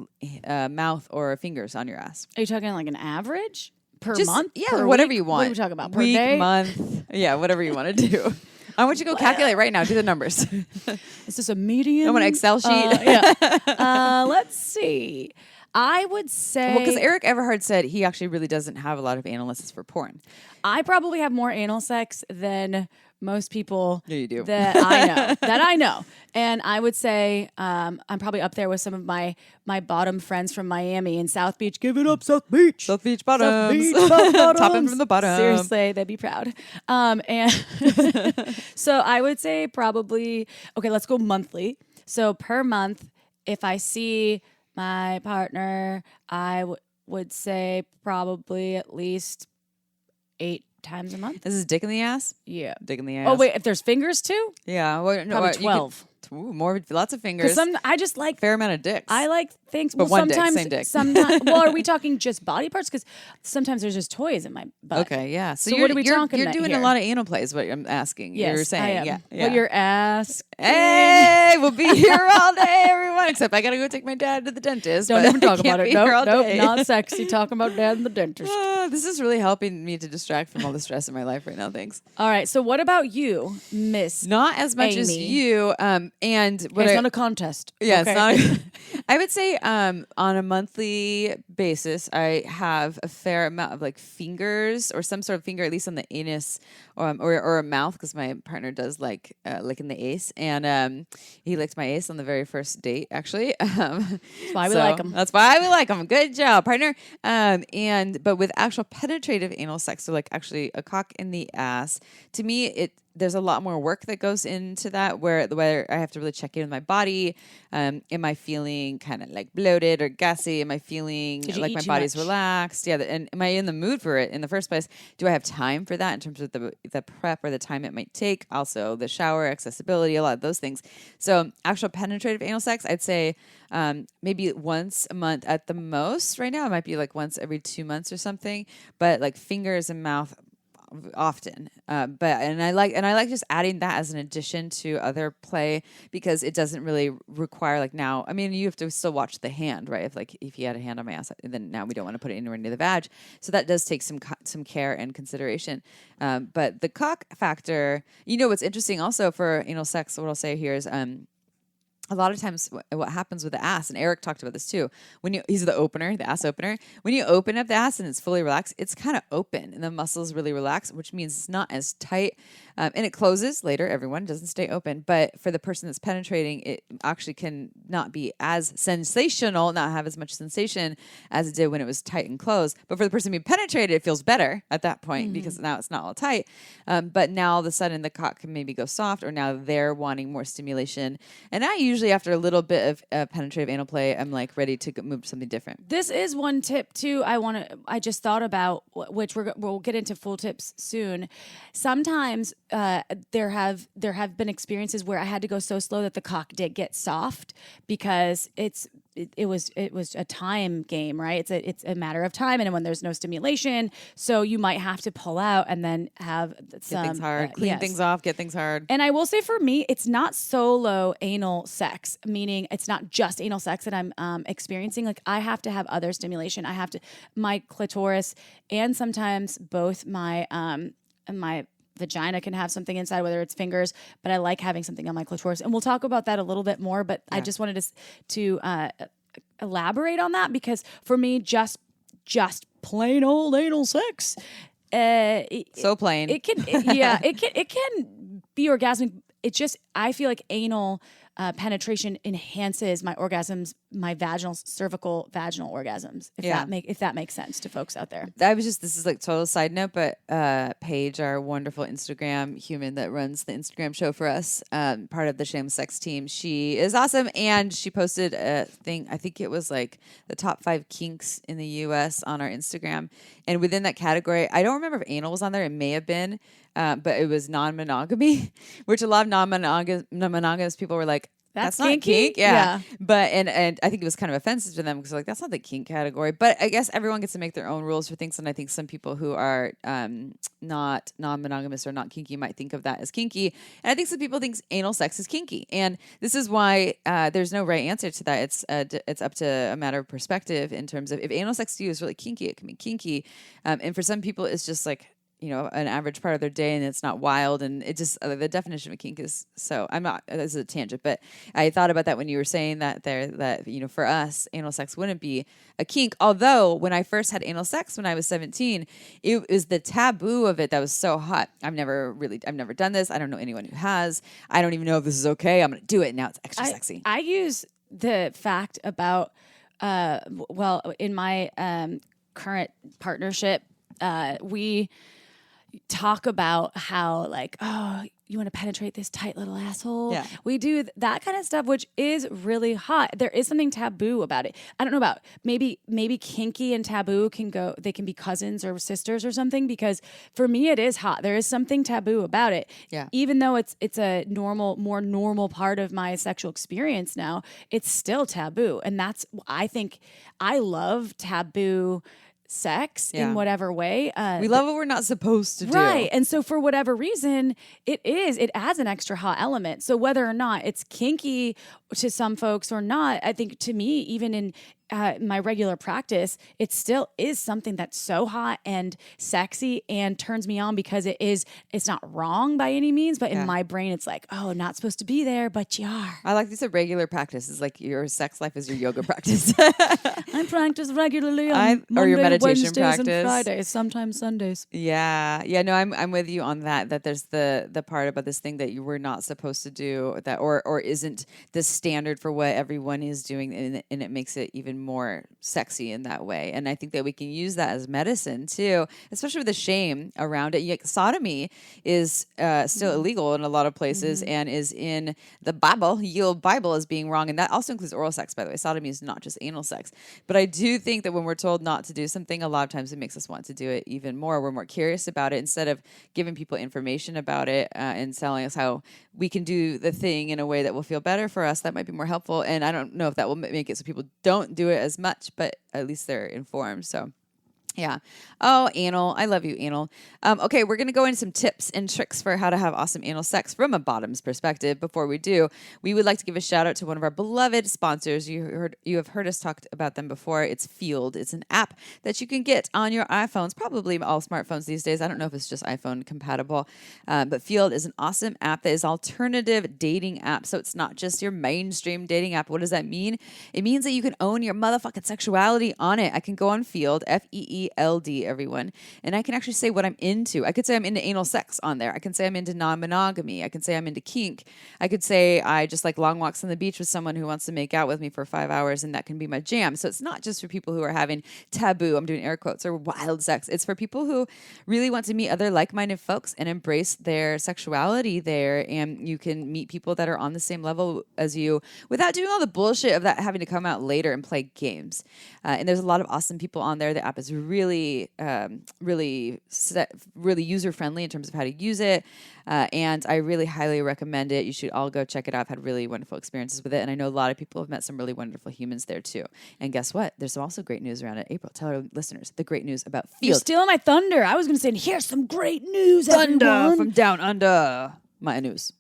mouth or fingers on your ass. Are you talking like an average? Per Just, month? Yeah, Per whatever week? you want. What are we talking about? Per week, day? month. Yeah, whatever you want to do. I want you to go calculate right now. Do the numbers. Is this a median? I want an Excel sheet. Yeah. Let's see. I would say... Well, because Erik Everhard said he actually really doesn't have a lot of anal unless it's for porn. I probably have more anal sex than most people Yeah, you do. that I know. And I would say I'm probably up there with some of my bottom friends from Miami and South Beach. Give it up, South Beach. South Beach bottoms. South Topping from the bottom. Seriously, they'd be proud. And so I would say probably, okay, let's go monthly. So per month, if I see my partner, I would say probably at least 8 times a month. This is dick in the ass? Yeah. Dick in the ass. Oh wait, if there's fingers too, Yeah. Well, no, probably you could- 12. more, lots of fingers. Because I just like fair amount of dicks. I like things. But well, one dick, sometimes, same dick. Sometimes, well, are we talking just body parts? Because sometimes there's just toys in my butt. Okay, yeah. So what are we talking You're about doing here? a lot of anal plays. What I'm asking. Yes, You're saying, I am. yeah. What you're asking. Hey, we'll be here all day, everyone. Except I gotta go take my dad to the dentist. Don't but even talk I can't about be it. here all Nope, day. not sexy. Talking about dad and the dentist. This is really helping me to distract from all the stress in my life right now. Thanks. All right. So what about you, Miss? Not as much as Amy. you. And what It's I, not a contest. yeah, okay? it's not. I would say on a monthly basis, I have a fair amount of like fingers or some sort of finger, at least on the anus or a mouth, because my partner does like licking the ace, and he licked my ace on the very first date, actually. That's why we like him. That's why we like them. Good job, partner. But with actual penetrative anal sex, so like actually a cock in the ass, to me, there's a lot more work that goes into that where I have to really check in with my body. Am I feeling kind of like bloated or gassy? Am I feeling Did you like eat my too body's much? relaxed? Yeah. And am I in the mood for it in the first place? Do I have time for that in terms of the prep or the time it might take? Also the shower, accessibility, a lot of those things. So actual penetrative anal sex, I'd say maybe once a month at the most. Right now it might be like once every 2 months or something, but like fingers and mouth often. And I like just adding that as an addition to other play, because it doesn't really require like now. I mean, you have to still watch the hand, right? If you had a hand on my ass, then now we don't want to put it anywhere near the vag. So that does take some care and consideration. But the cock factor, what's interesting also for anal sex, what I'll say here is, a lot of times what happens with the ass, and Erik talked about this too, he's the ass opener. When you open up the ass and it's fully relaxed, it's kind of open and the muscles really relax, which means it's not as tight. And it closes later. Everyone doesn't stay open. But for the person that's penetrating, it actually can not be as sensational, not have as much sensation as it did when it was tight and closed. But for the person being penetrated, it feels better at that point because now it's not all tight. But now all of a sudden the cock can maybe go soft, or now they're wanting more stimulation. And I usually, after a little bit of penetrative anal play, I'm like ready to move to something different. This is one tip too. I just thought about, which we'll get into full tips soon. Sometimes there have been experiences where I had to go so slow that the cock did get soft, because it was a time game, right? It's a matter of time, and when there's no stimulation, so you might have to pull out and then have some Get things hard, clean things off, get things hard. And I will say, for me, it's not solo anal sex, meaning it's not just anal sex that I'm experiencing. Like, I have to have other stimulation. I have to, my clitoris, and sometimes both my vagina can have something inside, whether it's fingers, but I like having something on my clitoris. And we'll talk about that a little bit more, but I just wanted to elaborate on that, because for me, just plain old anal sex, So plain. it can be orgasmic. It just, I feel like anal penetration enhances my orgasms, my cervical vaginal orgasms. If that makes sense to folks out there. This is like total side note, but Paige, our wonderful Instagram human that runs the Instagram show for us, part of the Shameless Sex team, she is awesome. And she posted a thing, I think it was like the top 5 kinks in the US on our Instagram. And within that category, I don't remember if anal was on there. It may have been, but it was non-monogamy, which a lot of non-monogamous people were like, that's not kinky? kink. Yeah. But, and I think it was kind of offensive to them, because like, that's not the kink category. But I guess everyone gets to make their own rules for things. And I think some people who are not non-monogamous or not kinky might think of that as kinky. And I think some people think anal sex is kinky. And this is why there's no right answer to that. It's up to a matter of perspective in terms of, if anal sex to you is really kinky, it can be kinky. And for some people, it's just like, an average part of their day, and it's not wild. And it just, the definition of kink is, so I'm not, this is a tangent, but I thought about that when you were saying that for us, anal sex wouldn't be a kink. Although when I first had anal sex when I was 17, it was the taboo of it that was so hot. I've never done this. I don't know anyone who has. I don't even know if this is okay. I'm going to do it. Now it's extra sexy. I use the fact about, in my current partnership, we talk about how, like, oh, you want to penetrate this tight little asshole. Yeah. We do that kind of stuff, which is really hot. There is something taboo about it. I don't know about maybe kinky and taboo they can be cousins or sisters or something, because for me it is hot. There is something taboo about it. Yeah. Even though it's a more normal part of my sexual experience now, it's still taboo. And I think I love taboo sex in whatever way. We love what we're not supposed to do. Right. And so for whatever reason, it adds an extra hot element. So whether or not it's kinky to some folks or not, I think to me, even in my regular practice, it still is something that's so hot and sexy and turns me on, because it's not wrong by any means, but in my brain, it's like, oh, not supposed to be there, but you are. I like this. A regular practice is like your sex life is your yoga practice. I practice regularly on or your Monday, meditation Wednesdays practice. and Fridays, sometimes Sundays. Yeah. No, I'm with you on that. That there's the part about this thing that you were not supposed to do, that or isn't the standard for what everyone is doing, and it makes it even more sexy in that way. And I think that we can use that as medicine too, especially with the shame around it. Sodomy is still illegal in a lot of places and is in the Bible. Yield Bible as being wrong, and that also includes oral sex, by the way. Sodomy is not just anal sex. But I do think that when we're told not to do something, a lot of times it makes us want to do it even more. We're more curious about it instead of giving people information about it and telling us how we can do the thing in a way that will feel better for us. That might be more helpful. And I don't know if that will make it so people don't do it as much, but at least they're informed. So yeah. Oh, anal. I love you, anal. Okay, we're going to go into some tips and tricks for how to have awesome anal sex from a bottoms perspective. Before we do, we would like to give a shout out to one of our beloved sponsors. You have heard us talk about them before. It's Field. It's an app that you can get on your iPhones, probably all smartphones these days. I don't know if it's just iPhone compatible, but Field is an awesome app that is alternative dating app. So it's not just your mainstream dating app. What does that mean? It means that you can own your motherfucking sexuality on it. I can go on Field, FEELD, everyone, and I can actually say what I'm into. I could say I'm into anal sex on there. I can say I'm into non-monogamy. I can say I'm into kink. I could say I just like long walks on the beach with someone who wants to make out with me for 5 hours, and that can be my jam. So it's not just for people who are having taboo, I'm doing air quotes, or wild sex. It's for people who really want to meet other like-minded folks and embrace their sexuality there, and you can meet people that are on the same level as you without doing all the bullshit of that having to come out later and play games. And there's a lot of awesome people on there. The app is really user friendly in terms of how to use it, and I really highly recommend it. You should all go check it out. I've had really wonderful experiences with it, and I know a lot of people have met some really wonderful humans there too. And guess what? There's also great news around it. April, tell our listeners the great news about Field. You're stealing my thunder. I was going to say, here's some great news, Thunder everyone. from down under. My news.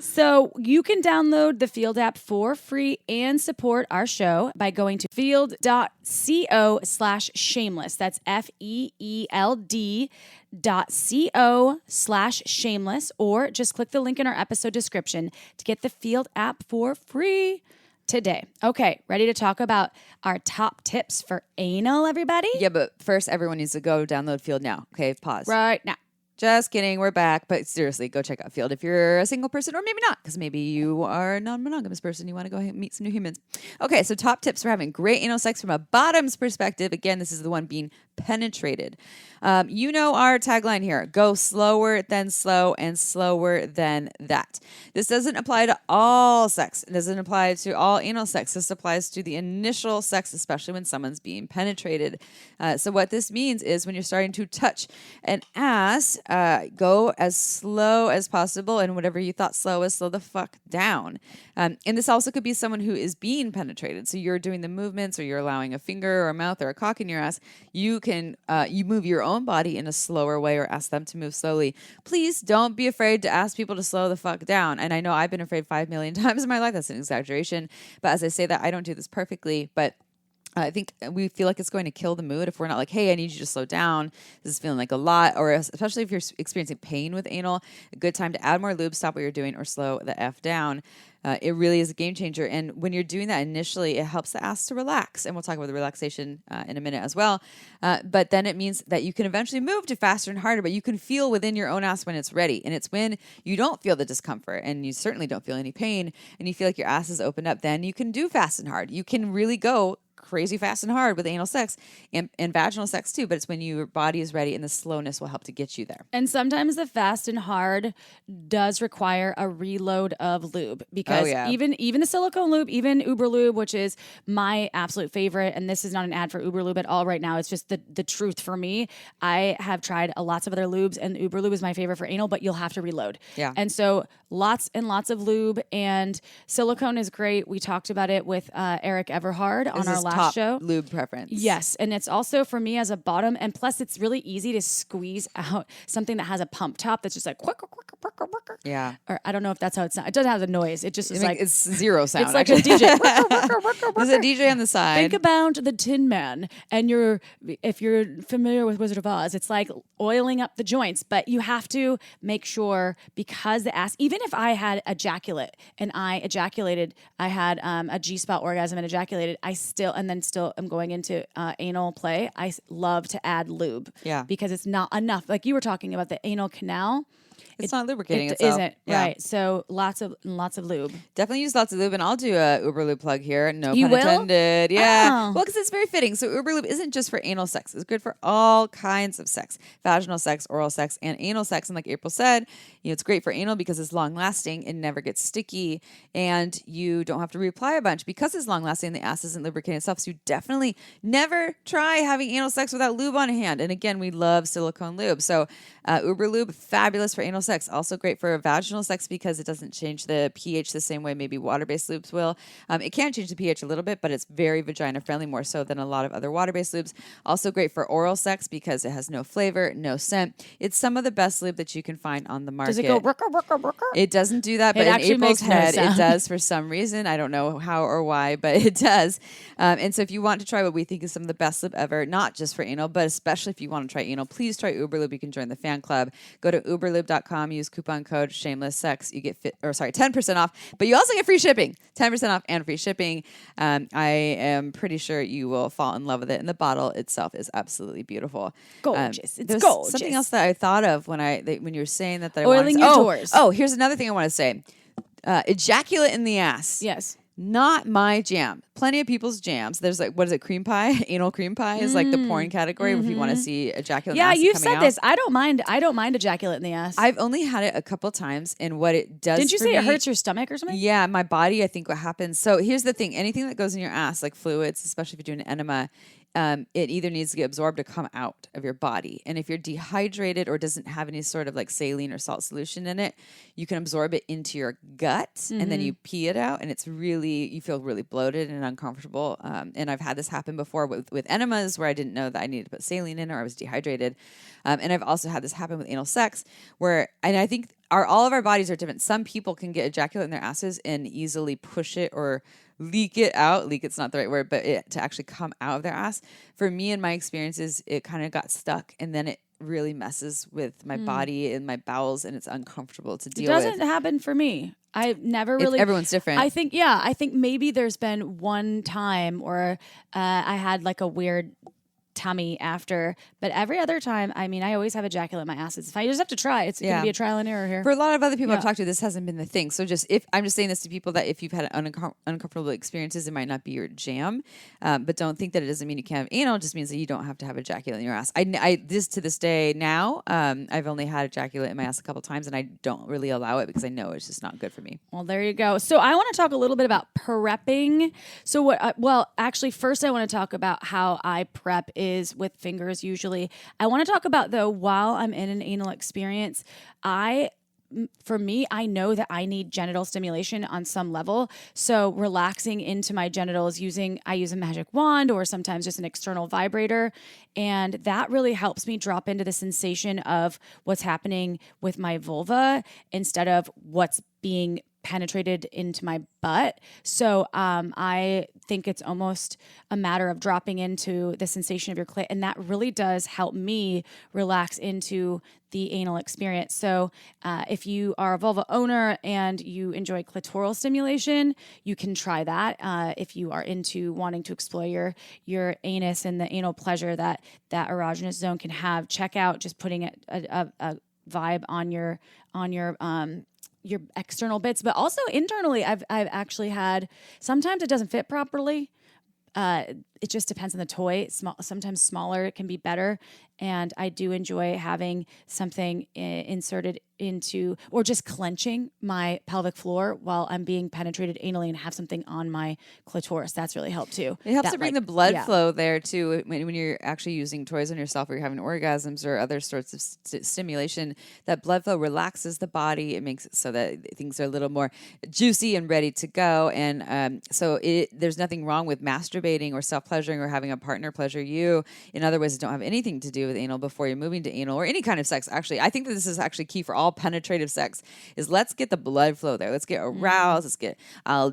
So you can download the Field app for free and support our show by going to field.co/shameless. That's FEELD.co/shameless, or just click the link in our episode description to get the Field app for free today. Okay, ready to talk about our top tips for anal, everybody? Yeah, but first everyone needs to go download Field now. Okay, pause. Right now. Just kidding, we're back. But seriously, go check out Field if you're a single person, or maybe not, because maybe you are a non-monogamous person. You want to go meet some new humans. Okay, so top tips for having great anal sex from a bottoms perspective. Again, this is the one being penetrated. You know our tagline here: go slower than slow and slower than that. This doesn't apply to all sex. It doesn't apply to all anal sex. This applies to the initial sex, especially when someone's being penetrated. So what this means is when you're starting to touch an ass, go as slow as possible, and whatever you thought slow is, slow the fuck down. And this also could be someone who is being penetrated. So you're doing the movements, or you're allowing a finger or a mouth or a cock in your ass. You can you move your own body in a slower way, or ask them to move slowly. Please don't be afraid to ask people to slow the fuck down. And I know I've been afraid 5 million times in my life. That's an exaggeration. But as I say that, I don't do this perfectly. But I think we feel like it's going to kill the mood if we're not like, hey, I need you to slow down. This is feeling like a lot. Or especially if you're experiencing pain with anal, a good time to add more lube, stop what you're doing, or slow the F down. It really is a game changer. And when you're doing that initially, it helps the ass to relax. And we'll talk about the relaxation in a minute as well. But then it means that you can eventually move to faster and harder, but you can feel within your own ass when it's ready. And it's when you don't feel the discomfort, and you certainly don't feel any pain, and you feel like your ass is opened up, then you can do fast and hard. You can really go crazy fast and hard with anal sex and vaginal sex too, but it's when your body is ready and the slowness will help to get you there. And sometimes the fast and hard does require a reload of lube because even the silicone lube, even Uber Lube, which is my absolute favorite, and this is not an ad for Uber Lube at all right now. It's just the truth for me. I have tried lots of other lubes, and Uber Lube is my favorite for anal, but you'll have to reload. Yeah. And so lots and lots of lube, and silicone is great. We talked about it with Erik Everhard on our last show. Lube preference. Yes, and it's also for me as a bottom, and plus it's really easy to squeeze out something that has a pump top that's just like yeah. Or I don't know if that's how it sounds. It doesn't have a noise. It just is like it's zero sound. It's like a DJ. There's a DJ on the side. Think about the Tin Man, and if you're familiar with Wizard of Oz, it's like oiling up the joints. But you have to make sure, because the ass. Even if I had ejaculate and I ejaculated, I had a G-spot orgasm and ejaculated. I still am going into anal play. I love to add lube. Yeah. Because it's not enough. Like you were talking about the anal canal. It's not lubricating it itself. Isn't right. So lots of lube. Definitely use lots of lube, and I'll do a Uber Lube plug here. No You pun will? intended. Yeah. Oh. Well, because it's very fitting. So Uber Lube isn't just for anal sex. It's good for all kinds of sex: vaginal sex, oral sex, and anal sex. And like April said, it's great for anal because it's long lasting and never gets sticky, and you don't have to reapply a bunch because it's long lasting. And the ass isn't lubricating itself. So you definitely never try having anal sex without lube on hand. And again, we love silicone lube. So Uber Lube, fabulous for anal sex. Also great for vaginal sex because it doesn't change the pH the same way maybe water-based lubes will. It can change the pH a little bit, but it's very vagina-friendly, more so than a lot of other water-based lubes. Also great for oral sex because it has no flavor, no scent. It's some of the best lube that you can find on the market. Does it go rucker, rucker, rucker? It doesn't do that, but It in actually April's makes no head, sound. it does for some reason. I don't know how or why, but it does. And so if you want to try what we think is some of the best lube ever, not just for anal, but especially if you want to try anal, please try Uber Lube. You can join the fan club. Go to uberlube.com, use coupon code Shameless Sex. You get 10% off, but you also get free shipping, 10% off and free shipping. I am pretty sure you will fall in love with it. And the bottle itself is absolutely beautiful. Gorgeous. It's there's gorgeous. Something else that I thought of when you were saying that I Oiling wanted to, your doors. Oh, here's another thing I want to say. Ejaculate in the ass. Yes. Not my jam. Plenty of people's jams. There's like, what is it? Cream pie? Anal cream pie is like the porn category if you want to see ejaculate. Yeah, in the ass you've coming said out. this. I don't mind ejaculate in the ass. I've only had it a couple times, and what it does. Didn't you for say it me- hurts your stomach or something? Yeah, my body. I think what happens. So here's the thing: anything that goes in your ass, like fluids, especially if you're doing an enema, it either needs to get absorbed to come out of your body. And if you're dehydrated or doesn't have any sort of like saline or salt solution in it, you can absorb it into your gut and then you pee it out. And it's really, you feel really bloated and uncomfortable. And I've had this happen before with enemas where I didn't know that I needed to put saline in or I was dehydrated. And I've also had this happen with anal sex and I think all of our bodies are different. Some people can get ejaculate in their asses and easily push it or leak it out. Leak, it's not the right word, but to actually come out of their ass. For me, in my experiences, it kind of got stuck and then it really messes with my body and my bowels and it's uncomfortable to deal It with. doesn't happen for me. I've never really. Everyone's different. I think maybe there's been one time where I had like a weird tummy after, but every other time, I mean, I always have ejaculate in my ass. It's fine. You just have to try. It's going to be a trial and error here. For a lot of other people I've talked to, this hasn't been the thing. So if I'm just saying this to people that if you've had uncomfortable experiences, it might not be your jam. But don't think that it doesn't mean you can't have anal. It just means that you don't have to have ejaculate in your ass. To this day now, I've only had ejaculate in my ass a couple times, and I don't really allow it because I know it's just not good for me. Well, there you go. So I want to talk a little bit about prepping. So actually, first I want to talk about how I prep is with fingers usually. I want to talk about, though, while I'm in an anal experience, for me, I know that I need genital stimulation on some level. So relaxing into my genitals I use a magic wand or sometimes just an external vibrator. And that really helps me drop into the sensation of what's happening with my vulva instead of what's being penetrated into my butt. So I think it's almost a matter of dropping into the sensation of your clit. And that really does help me relax into the anal experience. So if you are a vulva owner and you enjoy clitoral stimulation, you can try that. If you are into wanting to explore your anus and the anal pleasure that erogenous zone can have, check out just putting a vibe on your external bits, but also internally, I've actually had, sometimes it doesn't fit properly. it just depends on the toy. Sometimes smaller can be better. And I do enjoy having something inserted into, or just clenching my pelvic floor while I'm being penetrated anally, and have something on my clitoris. That's really helped too. It helps to bring the blood flow there too when you're actually using toys on yourself, or you're having orgasms or other sorts of stimulation. That blood flow relaxes the body. It makes it so that things are a little more juicy and ready to go. And so there's nothing wrong with masturbating or self-pleasuring or having a partner pleasure you in other ways that don't have anything to do with anal before you're moving to anal or any kind of sex. Actually, I think that this is actually key for all penetrative sex, is let's get the blood flow there. Let's get aroused. Let's get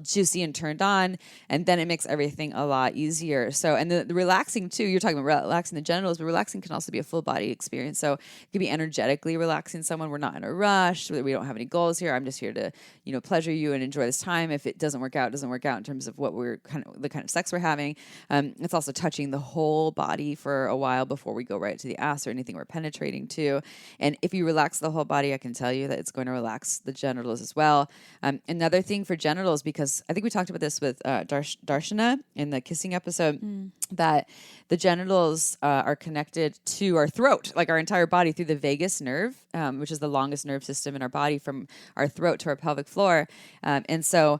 juicy and turned on. And then it makes everything a lot easier. So, and the relaxing too, you're talking about relaxing the genitals, but relaxing can also be a full body experience. So it could be energetically relaxing someone. We're not in a rush. We don't have any goals here. I'm just here to, pleasure you and enjoy this time. If it doesn't work out, it doesn't work out in terms of what the kind of sex we're having. It's also touching the whole body for a while before we go right to the ass or anything we're penetrating to. And if you relax the whole body, I can tell you that it's going to relax the genitals as well. Another thing for genitals, because I think we talked about this with Darshana in the kissing episode, that the genitals are connected to our throat, like our entire body, through the vagus nerve, which is the longest nerve system in our body, from our throat to our pelvic floor. And so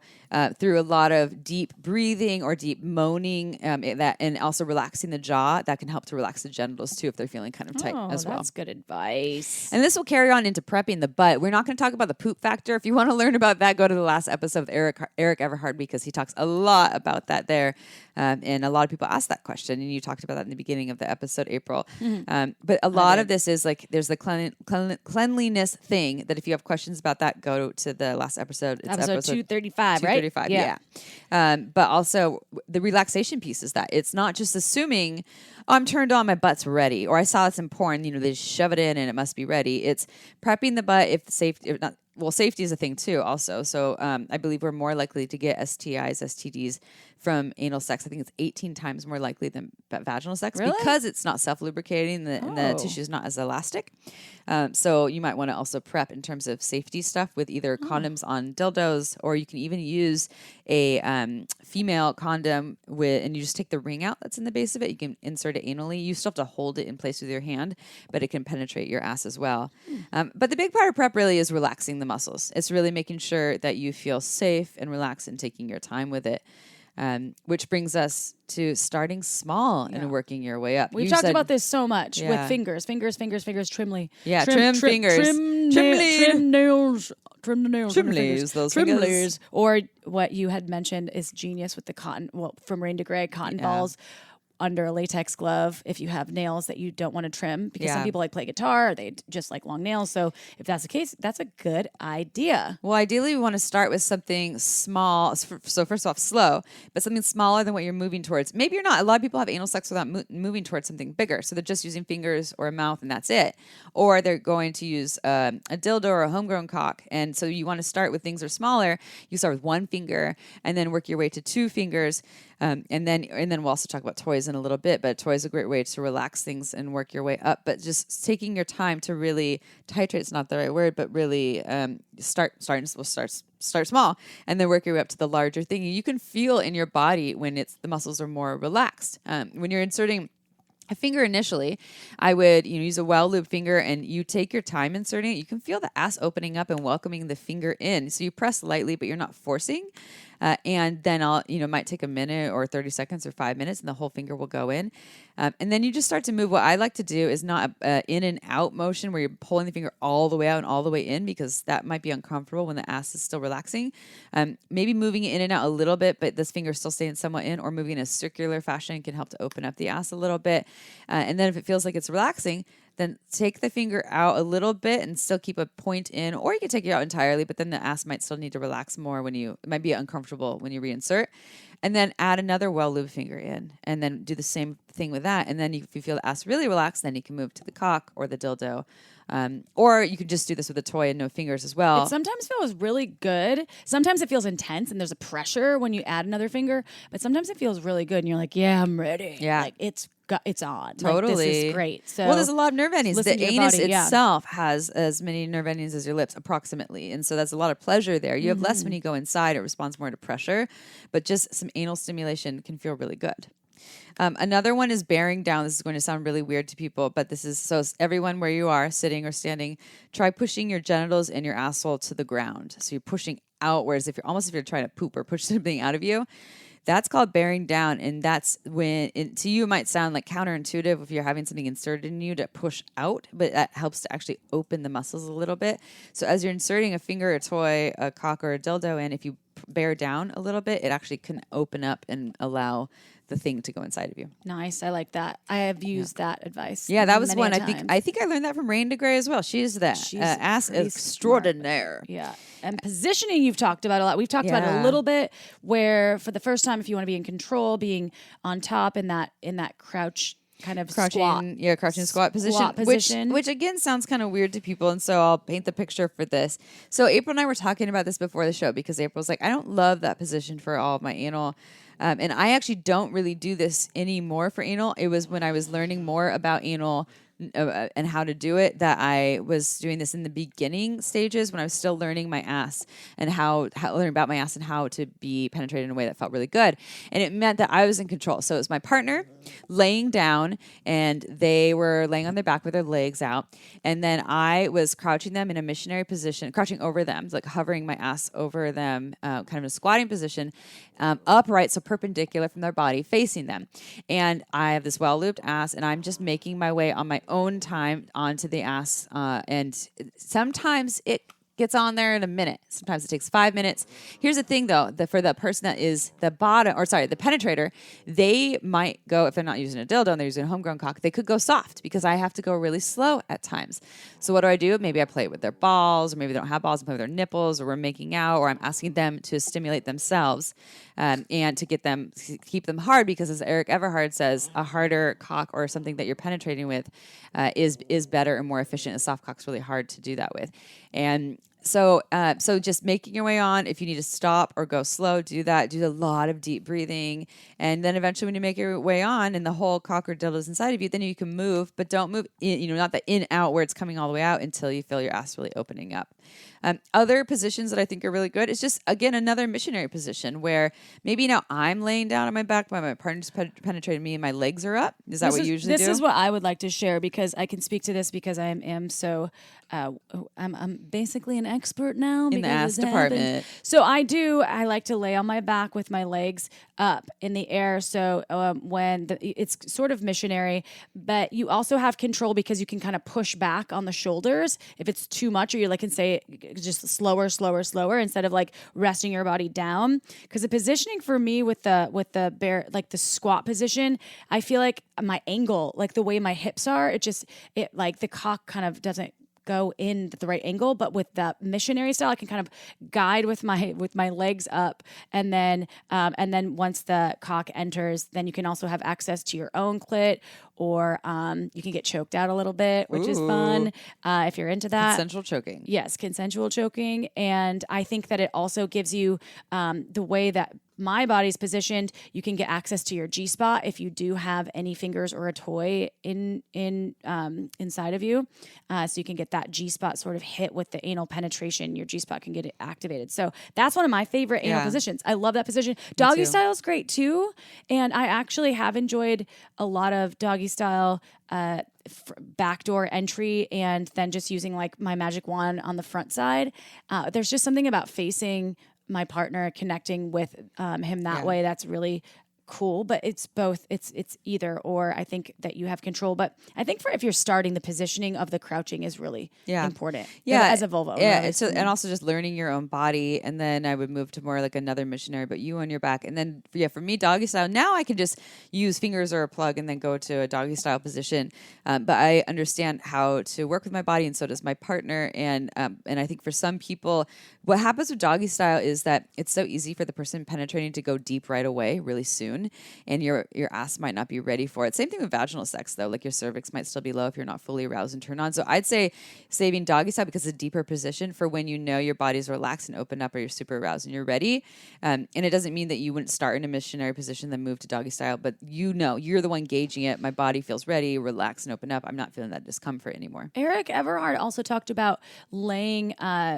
through a lot of deep breathing or deep moaning, and also relaxing the jaw, that can help to relax the genitals too if they're feeling kind of tight as well. That's good advice. And this will carry on into prepping the butt. We're not going to talk about the poop factor. If you want to learn about that, go to the last episode with Erik Everhard, because he talks a lot about that there. And a lot of people ask that question, and you talked about that in the beginning of the episode, April. But a lot of this is like, there's the cleanliness thing that if you have questions about that, go to the last episode. It's episode 235, right? 235, yeah. But also the relaxation piece is that it's not just assuming, oh, I'm turned on, my butt's ready, or I saw this in porn, they just shove it in and it must be ready. It's prepping the butt if safety is a thing too also. So I believe we're more likely to get STIs, STDs from anal sex. I think it's 18 times more likely than vaginal sex, because it's not self-lubricating and the tissue is not as elastic. So you might want to also prep in terms of safety stuff with either condoms on dildos, or you can even use a female condom and you just take the ring out that's in the base of it. You can insert it anally. You still have to hold it in place with your hand, but it can penetrate your ass as well. But the big part of prep really is relaxing the muscles. It's really making sure that you feel safe and relaxed and taking your time with it. Which brings us to starting small and working your way up. We've talked about this so much with fingers, trimly. Yeah, trim fingers. Trim nails. Trim the nails. Trim leaves, those trim fingers. layers. Or what you had mentioned is genius with the cotton, from Rain to Gray, cotton balls under a latex glove if you have nails that you don't want to trim, because some people play guitar, or they just like long nails. So if that's the case, that's a good idea. Well, ideally we want to start with something small. So first off, slow, but something smaller than what you're moving towards. Maybe you're not. A lot of people have anal sex without moving towards something bigger. So they're just using fingers or a mouth and that's it. Or they're going to use a dildo or a homegrown cock. And so you want to start with things that are smaller. You start with one finger and then work your way to 2 fingers. And then we'll also talk about toys in a little bit, but toys are a great way to relax things and work your way up. But just taking your time to really titrate, it's not the right word, but really start small and then work your way up to the larger thing. You can feel in your body when the muscles are more relaxed. When you're inserting a finger initially, I would use a well-lubed finger, and you take your time inserting it. You can feel the ass opening up and welcoming the finger in. So you press lightly, but you're not forcing. And then it might take a minute or 30 seconds or 5 minutes, and the whole finger will go in. And then you just start to move. What I like to do is not in and out motion where you're pulling the finger all the way out and all the way in, because that might be uncomfortable when the ass is still relaxing. Maybe moving it in and out a little bit, but this finger still staying somewhat in, or moving in a circular fashion can help to open up the ass a little bit. And then if it feels like it's relaxing, then take the finger out a little bit and still keep a point in, or you can take it out entirely, but then the ass might still need to relax more it might be uncomfortable when you reinsert. And then add another well-lubed finger in, and then do the same thing with that. And then if you feel the ass really relaxed, then you can move to the cock or the dildo. Or you could just do this with a toy and no fingers as well. It sometimes feels really good. Sometimes it feels intense and there's a pressure when you add another finger, but sometimes it feels really good and you're like, yeah, I'm ready. Yeah. Like it's on. Totally. Like, this is great. So there's a lot of nerve endings. listen The to your anus body, itself has as many nerve endings as your lips, approximately. And so that's a lot of pleasure there. You have less when you go inside. It responds more to pressure. But just some anal stimulation can feel really good. Another one is bearing down. This is going to sound really weird to people, but this is so everyone where you are, sitting or standing, try pushing your genitals and your asshole to the ground. So you're pushing outwards if you're trying to poop or push something out of you. That's called bearing down. And that's when, to you, it might sound like counterintuitive if you're having something inserted in you to push out, but that helps to actually open the muscles a little bit. So as you're inserting a finger, a toy, a cock, or a dildo in, if you bear down a little bit, it actually can open up and allow the thing to go inside of you. Nice. I like that. I have used that advice. Yeah, that was many one. times. I think I learned that from Rain DeGray as well. She's the ass extraordinaire. Yeah. And positioning you've talked about a lot. We've talked about it a little bit, where for the first time, if you want to be in control, being on top in that crouch kind of crouching squat position. Which again sounds kind of weird to people, and so I'll paint the picture for this. So April and I were talking about this before the show, because April's like, I don't love that position for all of my anal. And I actually don't really do this anymore for anal. It was when I was learning more about anal and how to do it that I was doing this in the beginning stages, when I was still learning my ass and how learning about my ass and how to be penetrated in a way that felt really good. And it meant that I was in control. So it was my partner laying down, and they were laying on their back with their legs out. And then I was crouching them in a missionary position, crouching over them, like hovering my ass over them, kind of in a squatting position, upright, so perpendicular from their body, facing them. And I have this well-lubed ass, and I'm just making my way on my own time onto the ass. And sometimes it gets on there in a minute. Sometimes it takes 5 minutes. Here's the thing, though, for the person that is the penetrator, they might go, if they're not using a dildo and they're using a homegrown cock, they could go soft, because I have to go really slow at times. So what do? Maybe I play with their balls, or maybe they don't have balls and play with their nipples, or we're making out, or I'm asking them to stimulate themselves, and to keep them hard, because as Erik Everhard says, a harder cock or something that you're penetrating with is better and more efficient. A soft cock's really hard to do that with. And so just making your way on. If you need to stop or go slow, do that. Do a lot of deep breathing. And then eventually when you make your way on and the whole cock or dildo is inside of you, then you can move, but don't move in, not the in out where it's coming all the way out, until you feel your ass really opening up. Other positions that I think are really good is just, again, another missionary position where maybe now I'm laying down on my back, but my partner's penetrating me and my legs are up. Is that what you usually do? This is what I would like to share, because I can speak to this, because I am so, I'm basically an expert now. In the ass department. So I like to lay on my back with my legs up in the air. So it's sort of missionary, but you also have control, because you can kind of push back on the shoulders if it's too much, or you can say just slower, instead of like resting your body down. Because the positioning for me with the bear, like the squat position, I feel like my angle, like the way my hips are, it like the cock kind of doesn't go in the right angle. But with the missionary style, I can kind of guide with my legs up, and then once the cock enters, then you can also have access to your own clit, or you can get choked out a little bit, which is fun if you're into that. Consensual choking. Yes, consensual choking. And I think that it also gives you the way that my body's positioned, you can get access to your G-spot if you do have any fingers or a toy inside of you. So you can get that G-spot sort of hit with the anal penetration. Your G-spot can get activated. So that's one of my favorite anal positions. I love that position. Doggy style is great too. And I actually have enjoyed a lot of doggy style backdoor entry, and then just using like my magic wand on the front side. There's just something about facing my partner, connecting with him that way, that's really cool. But it's both, it's either or. I think that you have control, but I think if you're starting, the positioning of the crouching is really important. As a vulva owner. So, and also just learning your own body, and then I would move to more like another missionary, but you on your back. And then for me, doggy style, now I can just use fingers or a plug and then go to a doggy style position. But I understand how to work with my body, and so does my partner. And I think for some people, what happens with doggy style is that it's so easy for the person penetrating to go deep right away, really soon. soon, and your ass might not be ready for it. Same thing with vaginal sex though. Like your cervix might still be low if you're not fully aroused and turned on. So I'd say saving doggy style because it's a deeper position for when you know your body's relaxed and opened up, or you're super aroused and you're ready. And it doesn't mean that you wouldn't start in a missionary position then move to doggy style, but you know you're the one gauging it. My body feels ready, relaxed, and open up. I'm not feeling that discomfort anymore. Erik Everhard also talked about laying,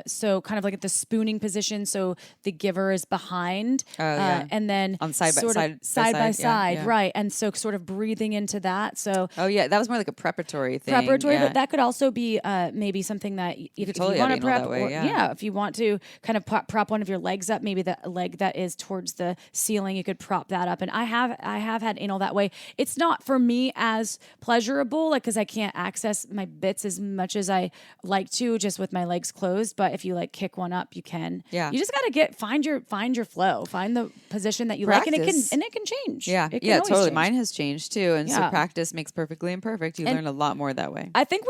so kind of like at the spooning position, so the giver is behind, and then on side by side, yeah. right? And so sort of breathing into that. So that was more like a preparatory thing. But that could also be maybe something that if totally you want to prep, that way, if you want to kind of prop one of your legs up, maybe the leg that is towards the ceiling, you could prop that up. And I have had anal that way. It's not for me as pleasurable, like because I can't access my bits as much as I like to, just with my legs closed. But if you like kick one up, you can. Yeah. You just got to find your flow, find the position that you Practice. like, and it can change. Yeah, it can always totally. change. Mine has changed too, and so Yeah. practice makes perfectly imperfect. You learn a lot more that way. I think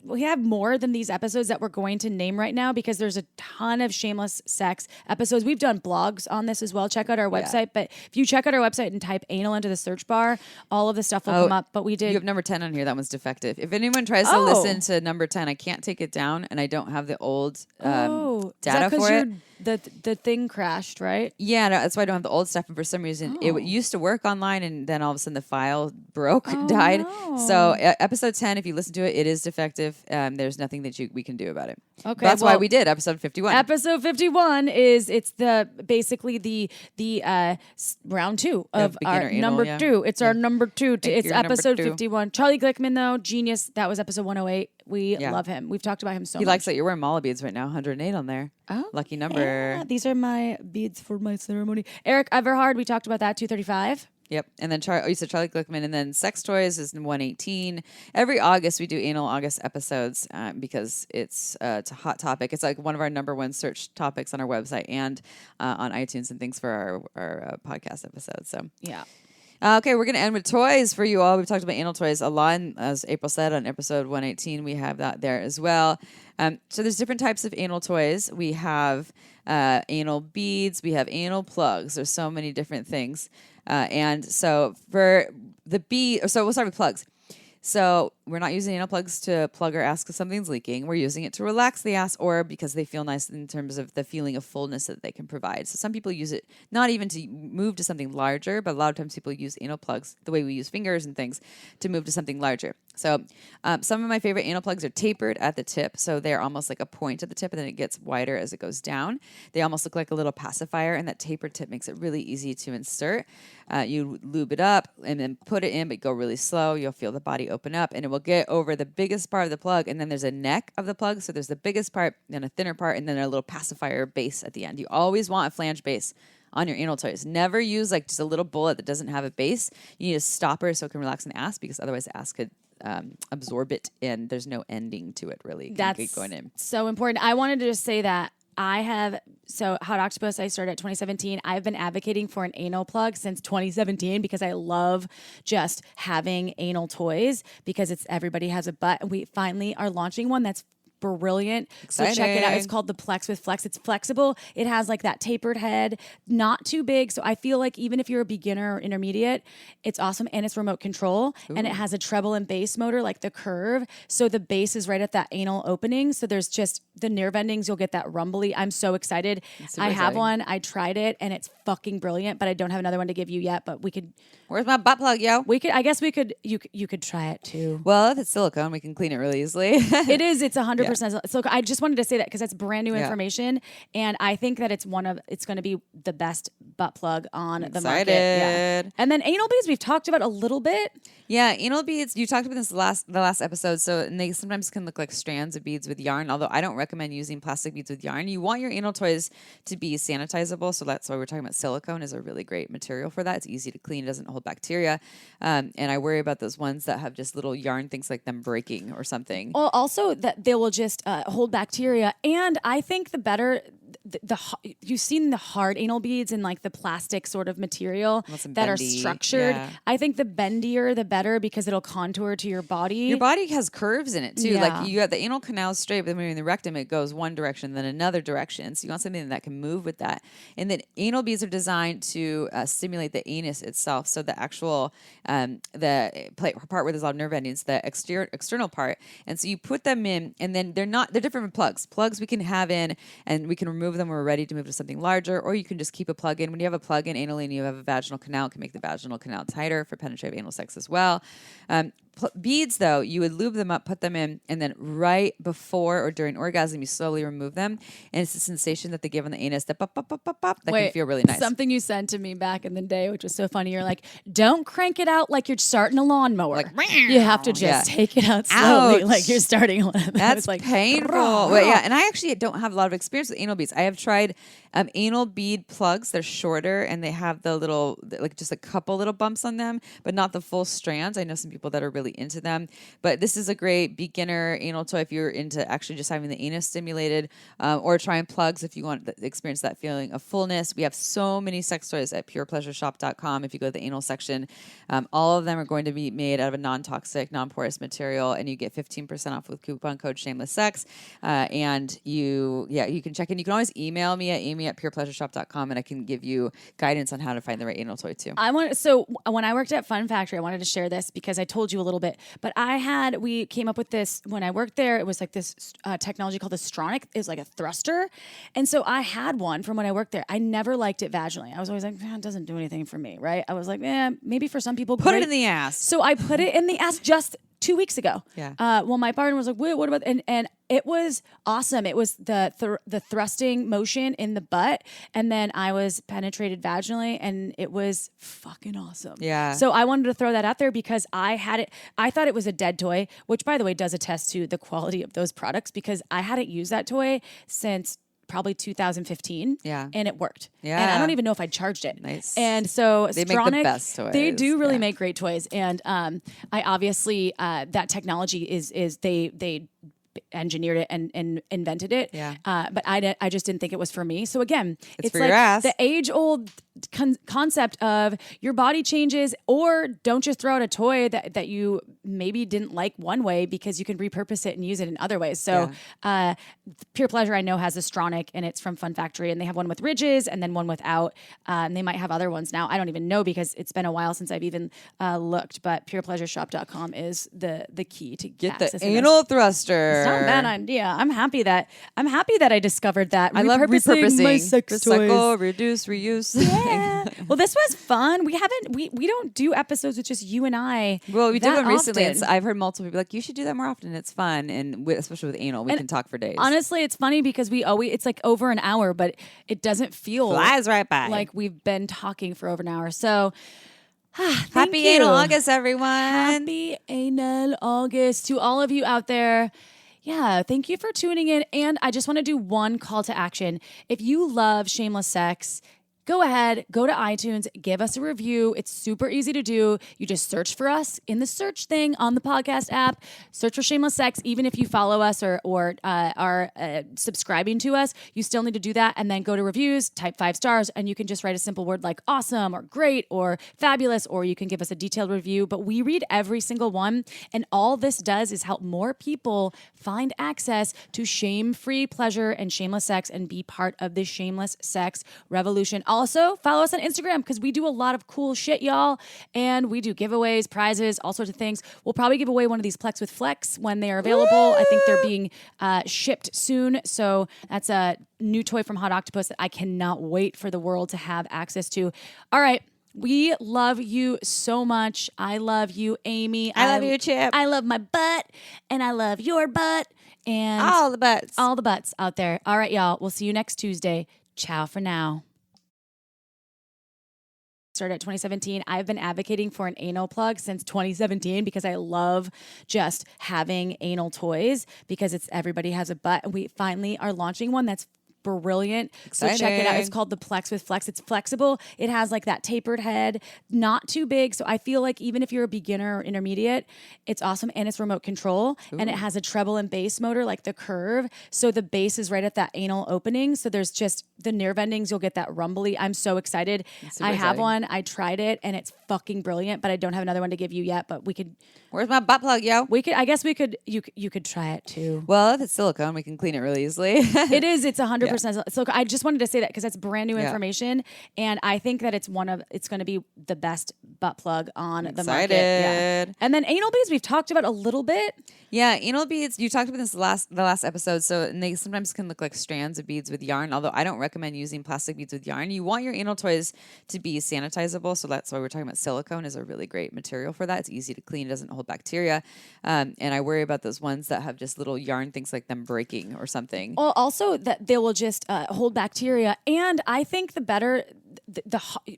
we have more than these episodes that we're going to name right now because there's a ton of Shameless Sex episodes. We've done blogs on this as well. Check out our website. But if you check out our website and type anal into the search bar, all of the stuff will come up. But we did. You have number 10 on here. That one's defective. If anyone tries to listen to number 10, I can't take it down, and I don't have the old data for it. The thing crashed, right? Yeah, no, that's why I don't have the old stuff. And for some reason, it used to work online, and then all of a sudden the file broke, died. No. So episode 10, if you listen to it, it is defective. There's nothing that we can do about it. Okay, That's why we did episode 51. Episode 51 is basically the round 2 of our beginner number anal, 2. It's our number 2. It's your number episode 2. 51. Charlie Glickman though, genius. That was episode 108. We love him. We've talked about him so much. He likes that you're wearing mala beads right now. 108 on there. Oh, lucky number. Yeah, these are my beads for my ceremony. Erik Everhard, we talked about that, 235. Yep. And then you said Charlie Glickman, and then sex toys is 118. Every August we do anal August episodes because it's a hot topic. It's like one of our number one search topics on our website and on iTunes and things for our podcast episodes. So yeah. Okay, we're going to end with toys for you all. We've talked about anal toys a lot. And as April said, on episode 118, we have that there as well. So there's different types of anal toys. We have anal beads. We have anal plugs. There's so many different things. And so for the so we'll start with plugs. So we're not using anal plugs to plug our ass because something's leaking. We're using it to relax the ass or because they feel nice in terms of the feeling of fullness that they can provide. So some people use it not even to move to something larger, but a lot of times people use anal plugs the way we use fingers and things to move to something larger. So some of my favorite anal plugs are tapered at the tip. So they're almost like a point at the tip and then it gets wider as it goes down. They almost look like a little pacifier, and that tapered tip makes it really easy to insert. You lube it up and then put it in, but go really slow. You'll feel the body open up and it will get over the biggest part of the plug. And then there's a neck of the plug. So there's the biggest part, then a thinner part, and then a little pacifier base at the end. You always want a flange base on your anal toys. Never use like just a little bullet that doesn't have a base. You need a stopper so it can relax an ass, because otherwise the ass could absorb it and there's no ending to it really. That's going in. So important. I wanted to just say that Hot Octopus, I started at 2017. I've been advocating for an anal plug since 2017 because I love just having anal toys because everybody has a butt. And we finally are launching one that's brilliant. Exciting. So check it out. It's called the Plex with Flex. It's flexible. It has like that tapered head, not too big. So I feel like even if you're a beginner or intermediate, it's awesome. And it's remote control. Ooh. And it has a treble and bass motor, like the curve. So the bass is right at that anal opening. So there's just the nerve endings. You'll get that rumbly. I'm so excited. I have one. I tried it and it's fucking brilliant, but I don't have another one to give you yet, but we could. Where's my butt plug, yo? I guess you could try it too. Well, if it's silicone, we can clean it really easily. It is. It's 100%. So I just wanted to say that because that's brand new information, and I think that it's going to be the best butt plug on the market. Yeah. And then anal beads we've talked about a little bit. Yeah, anal beads. You talked about this the last episode. So and they sometimes can look like strands of beads with yarn. Although I don't recommend using plastic beads with yarn. You want your anal toys to be sanitizable. So that's why we're talking about silicone is a really great material for that. It's easy to clean. It doesn't hold bacteria. And I worry about those ones that have just little yarn things like them breaking or something. Well, also that they will just hold bacteria. And I think the you've seen the hard anal beads and like the plastic sort of material that are structured. Yeah. I think the bendier, the better, because it'll contour to your body. Your body has curves in it too. Yeah. Like you got the anal canal straight, but when you're in the rectum, it goes one direction, then another direction. So you want something that can move with that. And then anal beads are designed to stimulate the anus itself. So the actual the part where there's a lot of nerve endings, the external part. And so you put them in, and then they're different from plugs. Plugs we can have in, and we can remove them when we're ready to move to something larger, or you can just keep a plug in. When you have a plug in anally and you have a vaginal canal, it can make the vaginal canal tighter for penetrative anal sex as well. Beads, though, you would lube them up, put them in, and then right before or during orgasm, you slowly remove them. And it's the sensation that they give on the anus that pop, pop, pop, pop, pop, that can feel really nice. Something you sent to me back in the day, which was so funny. You're like, don't crank it out like you're starting a lawnmower. Like, you have to just take it out slowly, Ouch. like you're starting one of those. That's like painful. Well, yeah, and I actually don't have a lot of experience with anal beads. I have tried anal bead plugs. They're shorter, and they have the little, like just a couple little bumps on them, but not the full strands. I know some people that are really into them. But this is a great beginner anal toy if you're into actually just having the anus stimulated, or trying plugs if you want to experience that feeling of fullness. We have so many sex toys at purepleasureshop.com. If you go to the anal section, all of them are going to be made out of a non-toxic, non-porous material, and you get 15% off with coupon code Shameless Sex. And you can check in. You can always email me at amy@purepleasureshop.com, and I can give you guidance on how to find the right anal toy too. So when I worked at Fun Factory, I wanted to share this because I told you a little bit, but we came up with this when I worked there. It was like this technology called the Stronic. It was like a thruster. And so I had one from when I worked there. I never liked it vaginally. I was always like, it doesn't do anything for me, right? I was like, maybe for some people. Put it in the ass. So I put it in the ass just 2 weeks ago. Yeah. Well, my partner was like, wait, what about, and it was awesome. It was the thrusting motion in the butt, and then I was penetrated vaginally, and it was fucking awesome. Yeah. So I wanted to throw that out there because I had it. I thought it was a dead toy, which, by the way, does attest to the quality of those products because I hadn't used that toy since probably 2015. Yeah. And it worked. Yeah. And I don't even know if I charged it. Nice. And so They make the best toys. They do really Yeah. make great toys. And I obviously that technology is they engineered it and invented it. Yeah. But I just didn't think it was for me. So again, it's for like your ass. the age old concept of your body changes, or don't just throw out a toy that you maybe didn't like one way because you can repurpose it and use it in other ways. So Pure Pleasure, I know, has a Stronic, and it's from Fun Factory, and they have one with ridges and then one without. And they might have other ones now. I don't even know because it's been a while since I've even looked, but purepleasureshop.com is the key to Get the accessing anal thruster. It's not a bad idea. I'm happy that I discovered that. I love repurposing. My sex Recycle, toys. reduce, reuse. Yeah. Well, this was fun. We don't do episodes with just you and I. Well, we did that one recently. often. I've heard multiple people like, you should do that more often. It's fun. And especially with anal, we can talk for days. Honestly, it's funny because it's like over an hour, but it doesn't feel Flies right by. like we've been talking for over an hour. So Happy you. anal August, everyone. Happy Anal August to all of you out there. Yeah, thank you for tuning in. And I just want to do one call to action. If you love Shameless Sex, go ahead, go to iTunes, give us a review. It's super easy to do. You just search for us in the search thing on the podcast app. Search for Shameless Sex. Even if you follow us or are subscribing to us, you still need to do that. And then go to reviews, type 5 stars, and you can just write a simple word like awesome or great or fabulous, or you can give us a detailed review. But we read every single one. And all this does is help more people find access to shame-free pleasure and shameless sex and be part of the shameless sex revolution. Also, follow us on Instagram because we do a lot of cool shit, y'all. And we do giveaways, prizes, all sorts of things. We'll probably give away one of these Plex with Flex when they are available. I think they're being shipped soon. So that's a new toy from Hot Octopus that I cannot wait for the world to have access to. All right. We love you so much. I love you, Amy. I love you, Chip. I love my butt, and I love your butt, and All the butts. all the butts out there. All right, y'all. We'll see you next Tuesday. Ciao for now. Started at 2017. I've been advocating for an anal plug since 2017 because I love just having anal toys because everybody has a butt. We finally are launching one that's brilliant. So check it out. It's called the Plex with Flex. It's flexible. It has like that tapered head, not too big. So I feel like even if you're a beginner or intermediate, it's awesome. And it's remote control. And it has a treble and bass motor, like the Curve. So the bass is right at that anal opening. So there's just the nerve endings. You'll get that rumbly. I'm so excited. I have one. I tried it and it's fucking brilliant, but I don't have another one to give you yet, but we could. Where's my butt plug, yo? I guess you could try it too. Well, if it's silicone, we can clean it really easily. It is. It's 100% silicone. I just wanted to say that because that's brand new information. And I think that it's going to be the best butt plug on the market. Yeah. And then anal beads, we've talked about a little bit. Yeah, anal beads. You talked about this the last episode. So, and they sometimes can look like strands of beads with yarn. Although I don't recommend using plastic beads with yarn. You want your anal toys to be sanitizable. So that's why we're talking about silicone is a really great material for that. It's easy to clean. It doesn't hold bacteria. And I worry about those ones that have just little yarn things like them breaking or something. Well, also that they will just hold bacteria. And I think the better.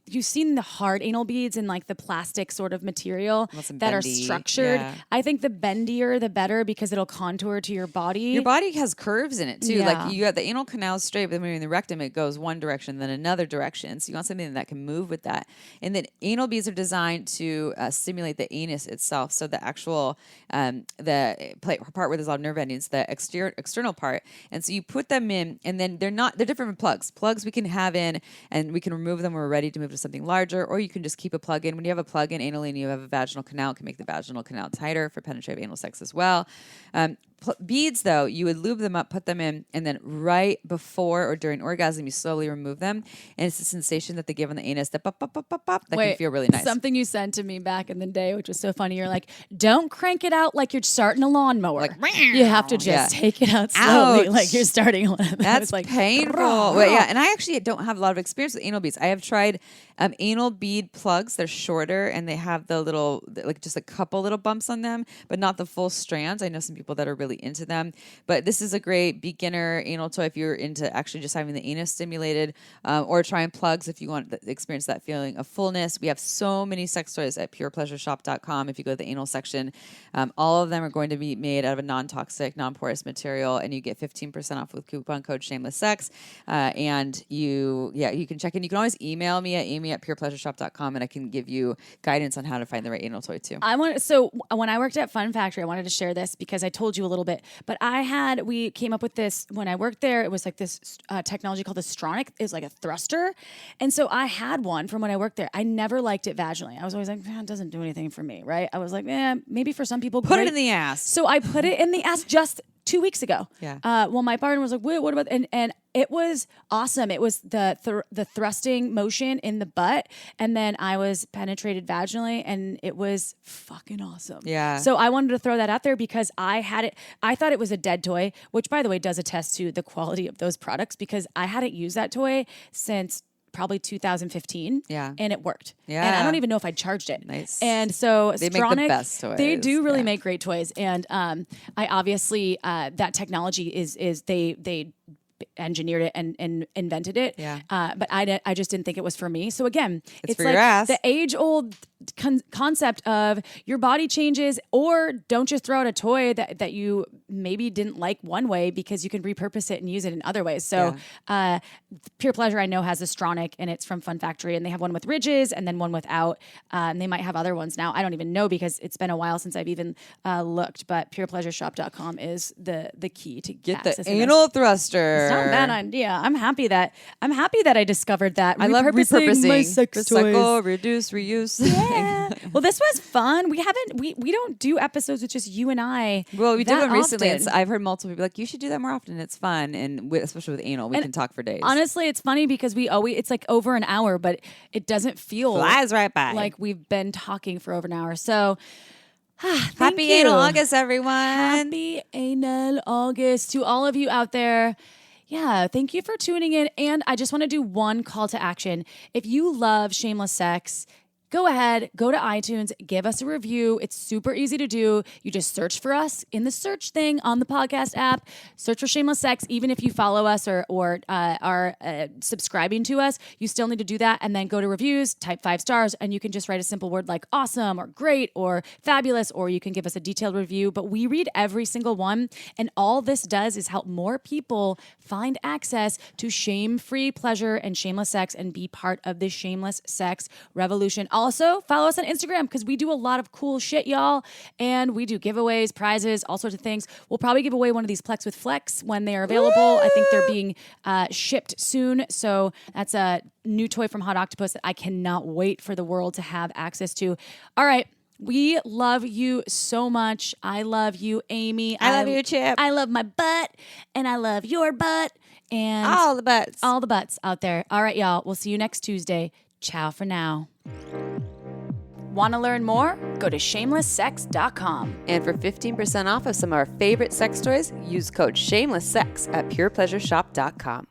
You've seen the hard anal beads and like the plastic sort of material that are structured. Yeah. I think the bendier the better because it'll contour to your body. Your body has curves in it too. Yeah. Like you have the anal canal straight, but then when you're in the rectum, it goes one direction, then another direction. So you want something that can move with that. And then anal beads are designed to stimulate the anus itself. So the actual the part where there's a lot of nerve endings, the external part. And so you put them in, and then they're different from plugs. Plugs we can have in, and we can remove them when we're ready to move to something larger, or you can just keep a plug in. When you have a plug in anally and you have a vaginal canal, it can make the vaginal canal tighter for penetrative anal sex as well. Beads, though, you would lube them up, put them in, and then right before or during orgasm, you slowly remove them. And it's the sensation that they give on the anus that pop, that can feel really nice. Something you sent to me back in the day, which was so funny. You're like, don't crank it out like you're starting a lawnmower. Like, you have to just take it out slowly like you're starting one. That's like painful. Well, yeah, and I actually don't have a lot of experience with anal beads. I have tried anal bead plugs. They're shorter, and they have the little, like just a couple little bumps on them, but not the full strands. I know some people that are really into them, but this is a great beginner anal toy if you're into actually just having the anus stimulated, or trying plugs if you want to experience that feeling of fullness. We have so many sex toys at purepleasureshop.com. If you go to the anal section, all of them are going to be made out of a non-toxic, non-porous material, and you get 15% off with coupon code Shameless Sex. And you can check in. You can always email me at amy@purepleasureshop.com, and I can give you guidance on how to find the right anal toy too. So when I worked at Fun Factory, I wanted to share this because I told you a little bit. But we came up with this when I worked there. It was like this technology called the Stronic. It was like a thruster. And so I had one from when I worked there. I never liked it vaginally. I was always like, it doesn't do anything for me, right? I was like, maybe for some people. Put it in the ass. So I put it in the ass just 2 weeks ago. Yeah. Well, my partner was like, wait, what about, and it was awesome. It was the thrusting motion in the butt, and then I was penetrated vaginally, and it was fucking awesome. Yeah. So I wanted to throw that out there because I had it. I thought it was a dead toy, which, by the way, does attest to the quality of those products because I hadn't used that toy since probably 2015. Yeah. And it worked. Yeah. And I don't even know if I charged it. Nice. And so they Stronic, make the best toys. They do really make great toys. And I obviously that technology is they engineered it and invented it. Yeah. But I just didn't think it was for me. So again, it's for like your ass. the age-old concept of your body changes, or don't just throw out a toy that you maybe didn't like one way because you can repurpose it and use it in other ways. So Pure Pleasure, I know, has a Stronic, and it's from Fun Factory, and they have one with ridges and then one without. And they might have other ones now. I don't even know because it's been a while since I've even looked, but purepleasureshop.com is the key to get the anal thruster. It's not a bad idea. I'm happy that I discovered that. I love repurposing. My sex Recycle, toys. reduce, reuse. Yeah. Well, this was fun. We don't do episodes with just you and I. Well, we did one recently. Often. I've heard multiple people like, you should do that more often. It's fun, and especially with anal, we can talk for days. Honestly, it's funny because it's like over an hour, but it doesn't feel flies right by. Like we've been talking for over an hour. So. Happy Anal August, everyone. Happy Anal August to all of you out there. Yeah, thank you for tuning in. And I just want to do one call to action. If you love Shameless Sex, go ahead, go to iTunes, give us a review. It's super easy to do. You just search for us in the search thing on the podcast app. Search for Shameless Sex. Even if you follow us or are subscribing to us, you still need to do that. And then go to reviews, type 5 stars, and you can just write a simple word like awesome or great or fabulous, or you can give us a detailed review. But we read every single one. And all this does is help more people find access to shame-free pleasure and shameless sex and be part of the shameless sex revolution. Also, follow us on Instagram because we do a lot of cool shit, y'all. And we do giveaways, prizes, all sorts of things. We'll probably give away one of these Plex with Flex when they are available. I think they're being shipped soon. So that's a new toy from Hot Octopus that I cannot wait for the world to have access to. All right. We love you so much. I love you, Amy. I love you, Chip. I love my butt, and I love your butt, and all the butts. All the butts out there. All right, y'all. We'll see you next Tuesday. Ciao for now. Want to learn more? Go to shamelesssex.com. And for 15% off of some of our favorite sex toys, use code SHAMELESSSEX at purepleasureshop.com.